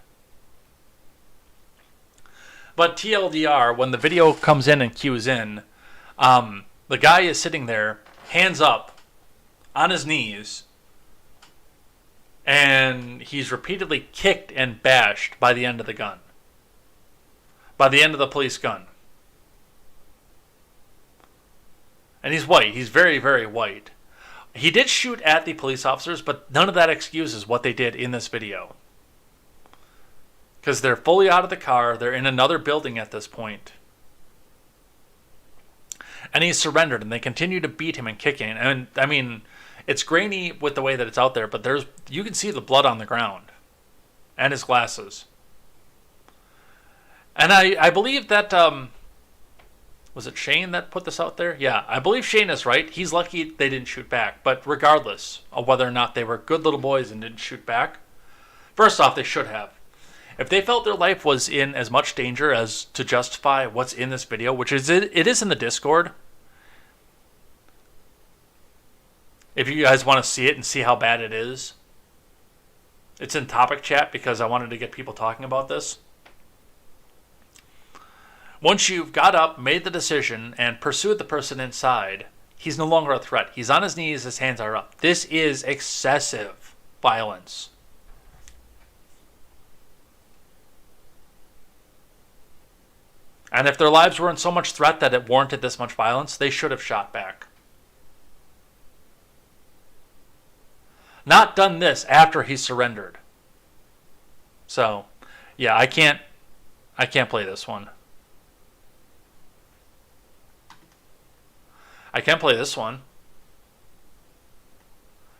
But TLDR, when the video comes in and cues in, the guy is sitting there, hands up, on his knees, and he's repeatedly kicked and bashed by the end of the gun. By the end of the police gun. And he's white. He's very, very white. He did shoot at the police officers, but none of that excuses what they did in this video. Because they're fully out of the car. They're in another building at this point. And he's surrendered, and they continue to beat him and kick him. And, I mean, it's grainy with the way that it's out there, but you can see the blood on the ground. And his glasses. And I believe that, was it Shane that put this out there? Yeah, I believe Shane is right. He's lucky they didn't shoot back. But regardless of whether or not they were good little boys and didn't shoot back, first off, they should have. If they felt their life was in as much danger as to justify what's in this video, which is it is in the Discord. If you guys want to see it and see how bad it is, it's in topic chat because I wanted to get people talking about this. Once you've got up, made the decision, and pursued the person inside, he's no longer a threat. He's on his knees, his hands are up. This is excessive violence. And if their lives were in so much threat that it warranted this much violence, they should have shot back. Not done this after he surrendered. So, yeah, I can't play this one. I can play this one.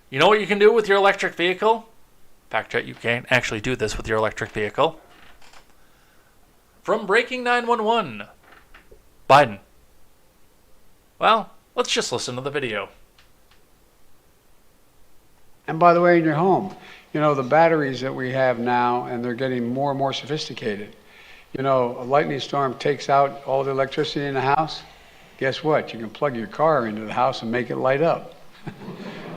You know what you can do with your electric vehicle? Fact check, you can't actually do this with your electric vehicle. From Breaking 911, Biden. Well, let's just listen to the video. And by the way, in your home, you know, the batteries that we have now, and they're getting more and more sophisticated. You know, a lightning storm takes out all the electricity in the house. guess what? You can plug your car into the house and make it light up.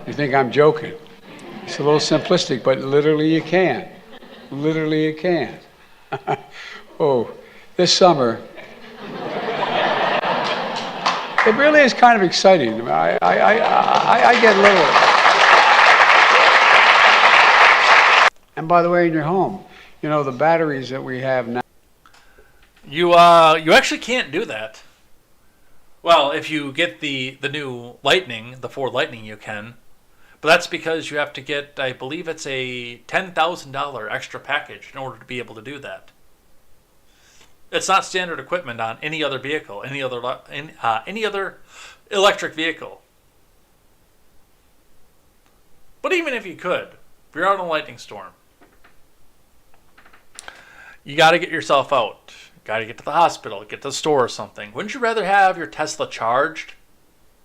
You think I'm joking? It's a little simplistic, but literally you can. Literally you can. Oh, this summer, it really is kind of exciting. I get a little. And by the way, in your home, you know, the batteries that we have now. You actually can't do that. Well, if you get the new Lightning, the Ford Lightning, you can. But that's because you have to get, I believe it's a $10,000 extra package in order to be able to do that. It's not standard equipment on any other vehicle, any other electric vehicle. But even if you could, if you're out in a lightning storm, you got to get yourself out. Got to get to the hospital, get to the store or something. Wouldn't you rather have your Tesla charged,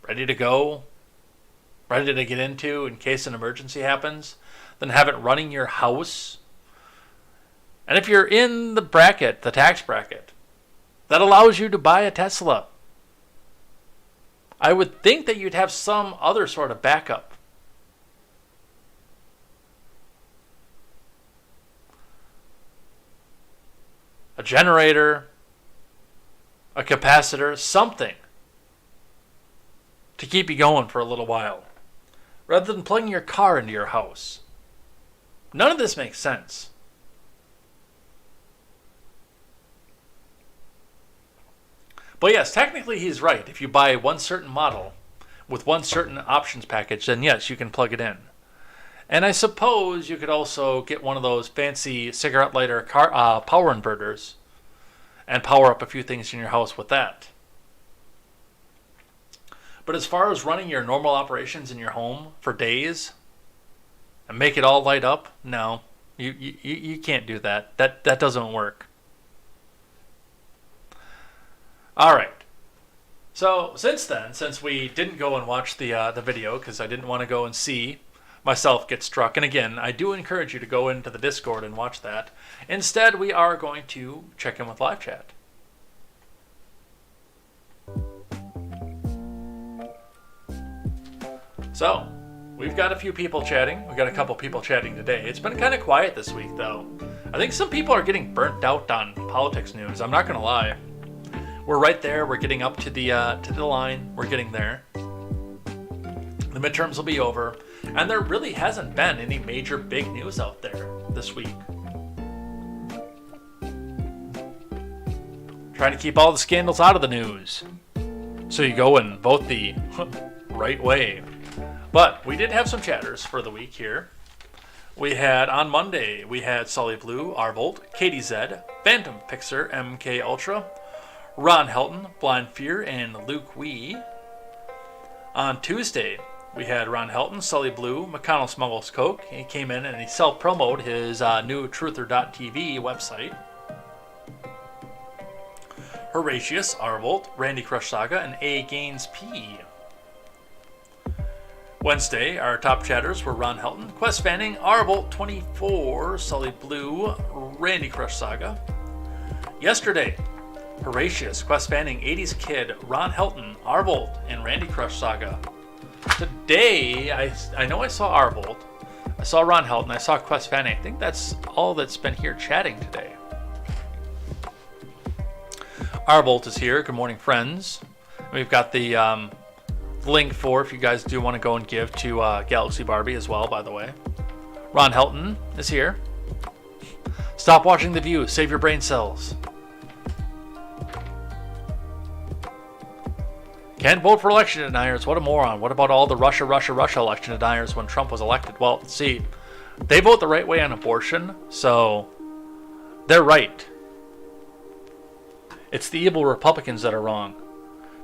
ready to go, ready to get into in case an emergency happens, than have it running your house? And if you're in the bracket, the tax bracket, that allows you to buy a Tesla, I would think that you'd have some other sort of backup. A generator, a capacitor, something to keep you going for a little while, rather than plugging your car into your house. None of this makes sense. But yes, technically he's right. If you buy one certain model with one certain options package, then yes, you can plug it in. And I suppose you could also get one of those fancy cigarette lighter power inverters and power up a few things in your house with that. But as far as running your normal operations in your home for days and make it all light up, no, you can't do that. That doesn't work. All right. So since we didn't go and watch the video because I didn't want to go and see myself get struck, and again, I do encourage you to go into the Discord and watch that. Instead, we are going to check in with live chat. So, we've got a few people chatting. We've got a couple people chatting today. It's been kind of quiet this week, though. I think some people are getting burnt out on politics news. I'm not going to lie. We're right there. We're getting up to the line. We're getting there. The midterms will be over. And there really hasn't been any major big news out there this week. Trying to keep all the scandals out of the news. So you go and vote the right way. But we did have some chatters for the week here. We had, on Monday, we had Sully Blue, Arvolt, KTZed, Phantom Fixer, MK Ultra, Ron Helton, Blind Fear, and Luke Wee. On Tuesday, we had Ron Helton, Sully Blue, McConnell Smuggles Coke. He came in and he self-promoted his new Truther.tv website. Horatius, Arvolt, Randy Crush Saga, and A Gaines P. Wednesday, our top chatters were Ron Helton, Quest Fanning, Arvolt 24, Sully Blue, Randy Crush Saga. Yesterday, Horatius, Quest Fanning, 80s Kid, Ron Helton, Arvolt, and Randy Crush Saga. Today, I know I saw Arvolt, I saw Ron Helton, I saw Quest Fanning. I think that's all that's been here chatting today. Arvolt is here. Good morning, friends. We've got the link for if you guys do want to go and give to Galaxy Barbie as well, by the way. Ron Helton is here. Stop watching The View. Save your brain cells. Can't vote for election deniers. What a moron. What about all the Russia election deniers when Trump was elected? Well, see, they vote the right way on abortion, so they're right. It's the evil Republicans that are wrong.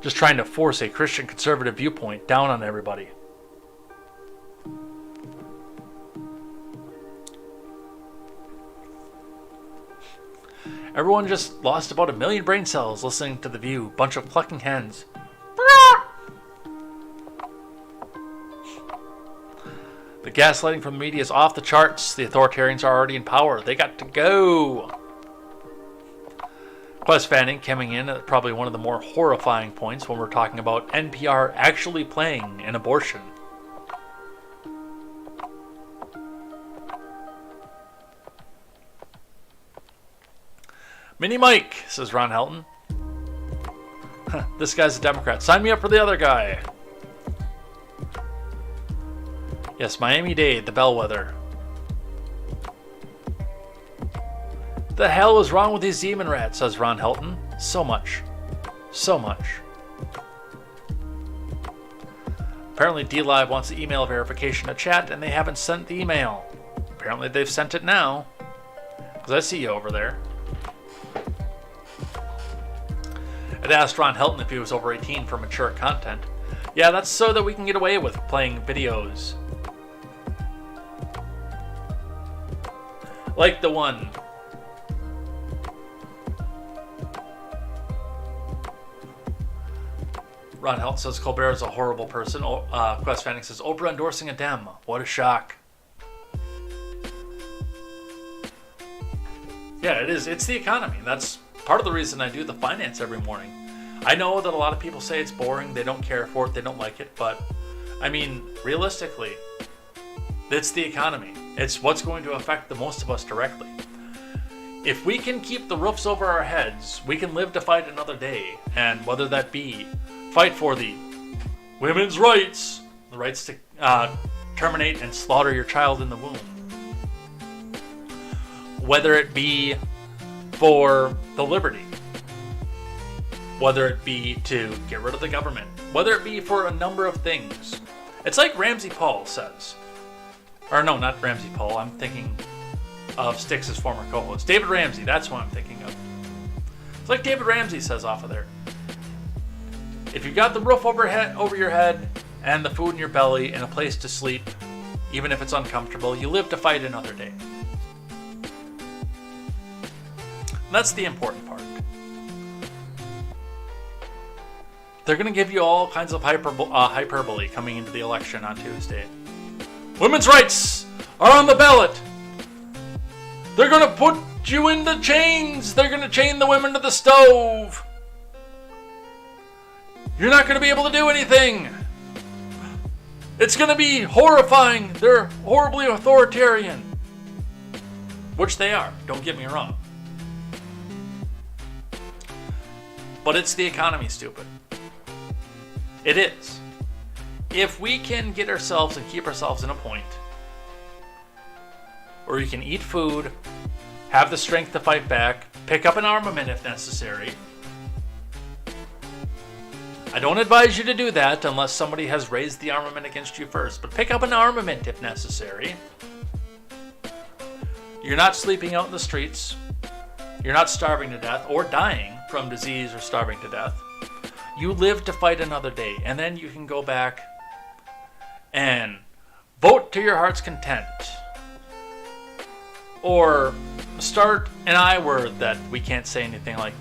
Just trying to force a Christian conservative viewpoint down on everybody. Everyone just lost about 1 million brain cells listening to The View. Bunch of clucking hens. The gaslighting from the media is off the charts. The authoritarians are already in power. They got to go. Quest Fanning coming in at probably one of the more horrifying points when we're talking about NPR actually playing an abortion. Mini Mike, says Ron Helton. This guy's a Democrat. Sign me up for the other guy. Yes, Miami-Dade, the bellwether. The hell is wrong with these demon rats, says Ron Helton. So much. So much. Apparently DLive wants the email verification to chat, and they haven't sent the email. Apparently they've sent it now. Because I see you over there. I'd asked Ron Helton if he was over 18 for mature content. Yeah, that's so that we can get away with playing videos. Like the one. Ron Helton says Colbert is a horrible person. Quest Fanning says Oprah endorsing a Dem. What a shock. Yeah, it is. It's the economy. That's part of the reason I do the finance every morning. I know that a lot of people say it's boring, they don't care for it, they don't like it, but I mean, realistically, it's the economy. It's what's going to affect the most of us directly. If we can keep the roofs over our heads, we can live to fight another day, and whether that be fight for the women's rights, the rights to terminate and slaughter your child in the womb, whether it be for the liberty, whether it be to get rid of the government, whether it be for a number of things. It's like Ramsey Paul says. Or no, not Ramsey Paul. I'm thinking of Styx' former co-host. David Ramsey, that's what I'm thinking of. It's like David Ramsey says off of there. If you've got the roof over your head and the food in your belly and a place to sleep, even if it's uncomfortable, you live to fight another day. That's the important part. They're going to give you all kinds of hyperbole coming into the election on Tuesday. Women's rights are on the ballot. They're going to put you in the chains. They're going to chain the women to the stove. You're not going to be able to do anything. It's going to be horrifying. They're horribly authoritarian. Which they are, don't get me wrong. But it's the economy, stupid. It is. If we can get ourselves and keep ourselves in a point where you can eat food, have the strength to fight back, pick up an armament if necessary. I don't advise you to do that unless somebody has raised the armament against you first, but pick up an armament if necessary. You're not sleeping out in the streets. You're not starving to death or dying from disease or starving to death. You live to fight another day, and then you can go back and vote to your heart's content. Or start an I word that we can't say anything like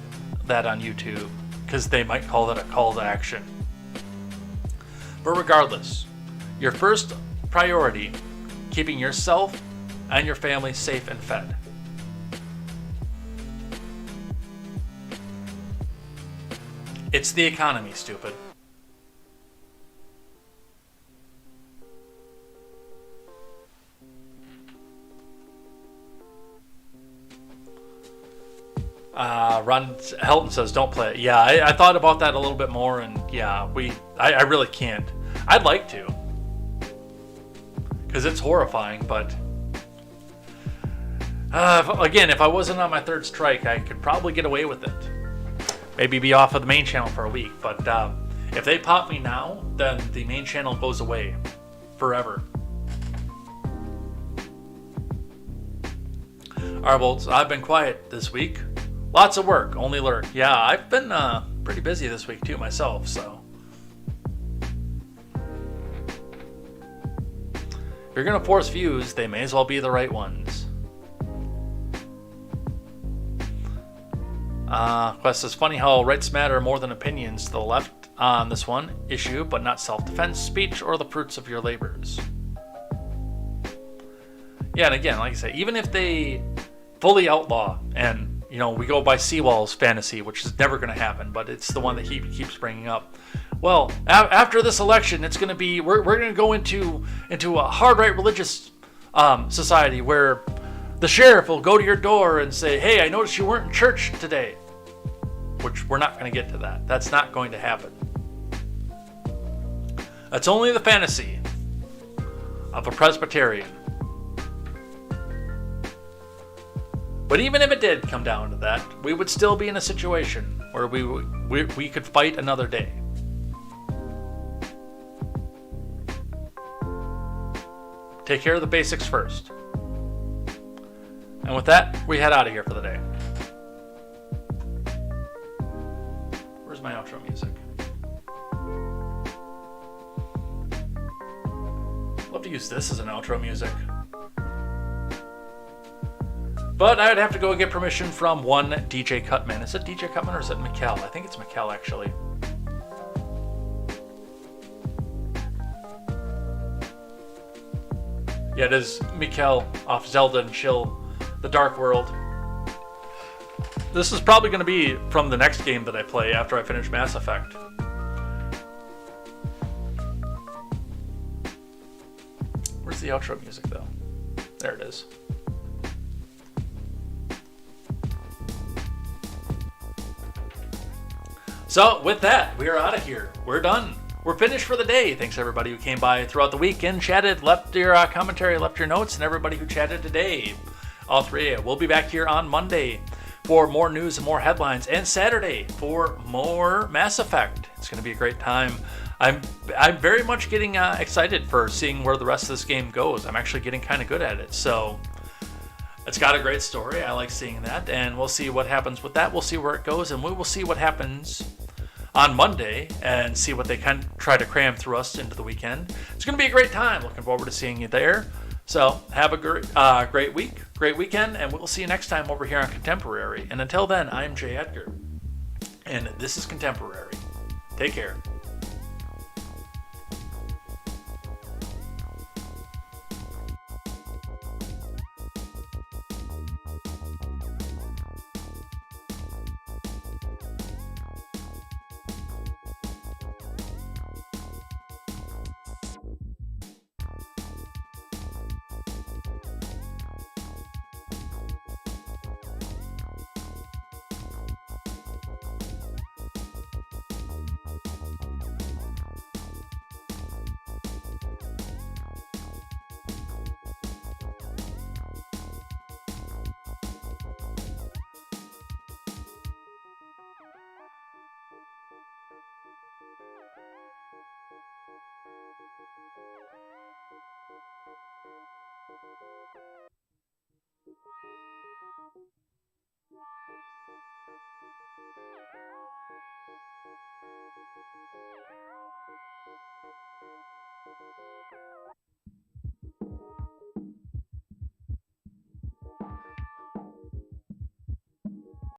that on YouTube, because they might call that a call to action. But regardless, your first priority, keeping yourself and your family safe and fed. It's the economy, stupid. Ron Helton says, don't play it. Yeah, I thought about that a little bit more, and yeah, I really can't. I'd like to. Because it's horrifying, but... again, if I wasn't on my third strike, I could probably get away with it. Maybe be off of the main channel for a week, but if they pop me now, then the main channel goes away forever. Alright, Bolts, I've been quiet this week. Lots of work, only lurk. Yeah, I've been pretty busy this week too myself, so. If you're gonna force views, they may as well be the right ones. Quest says, funny how rights matter more than opinions to the left on this one issue, but not self-defense, speech, or the fruits of your labors. Yeah, and again, like I say, even if they fully outlaw and we go by Seawall's fantasy, which is never going to happen, but it's the one that he keeps bringing up. Well, after this election, it's going to be we're going to go into a hard right religious society where the sheriff will go to your door and say, "Hey, I noticed you weren't in church today," which we're not going to get to that. That's not going to happen. That's only the fantasy of a Presbyterian. But even if it did come down to that, we would still be in a situation where we could fight another day. Take care of the basics first. And with that, we head out of here for the day. Where's my outro music? Love to use this as an outro music. But I would have to go get permission from one DJ Cutman. Is it DJ Cutman or is it Mikkel? I think it's Mikkel, actually. Yeah, it is Mikkel off Zelda and Chill, The Dark World. This is probably going to be from the next game that I play after I finish Mass Effect. Where's the outro music, though? There it is. So, with that, we are out of here. We're done. We're finished for the day. Thanks everybody who came by throughout the weekend, chatted, left your commentary, left your notes, and everybody who chatted today. All three of you. We'll be back here on Monday for more news and more headlines, and Saturday for more Mass Effect. It's going to be a great time. I'm very much getting excited for seeing where the rest of this game goes. I'm actually getting kind of good at it, so it's got a great story. I like seeing that, and we'll see what happens with that. We'll see where it goes, and we will see what happens on Monday and see what they kind of try to cram through us into the weekend. It's going to be a great time. Looking forward to seeing you there. So have a great week, great weekend, and we'll see you next time over here on Contemporary. And until then, I'm Jay Edgar, and this is Contemporary. Take care.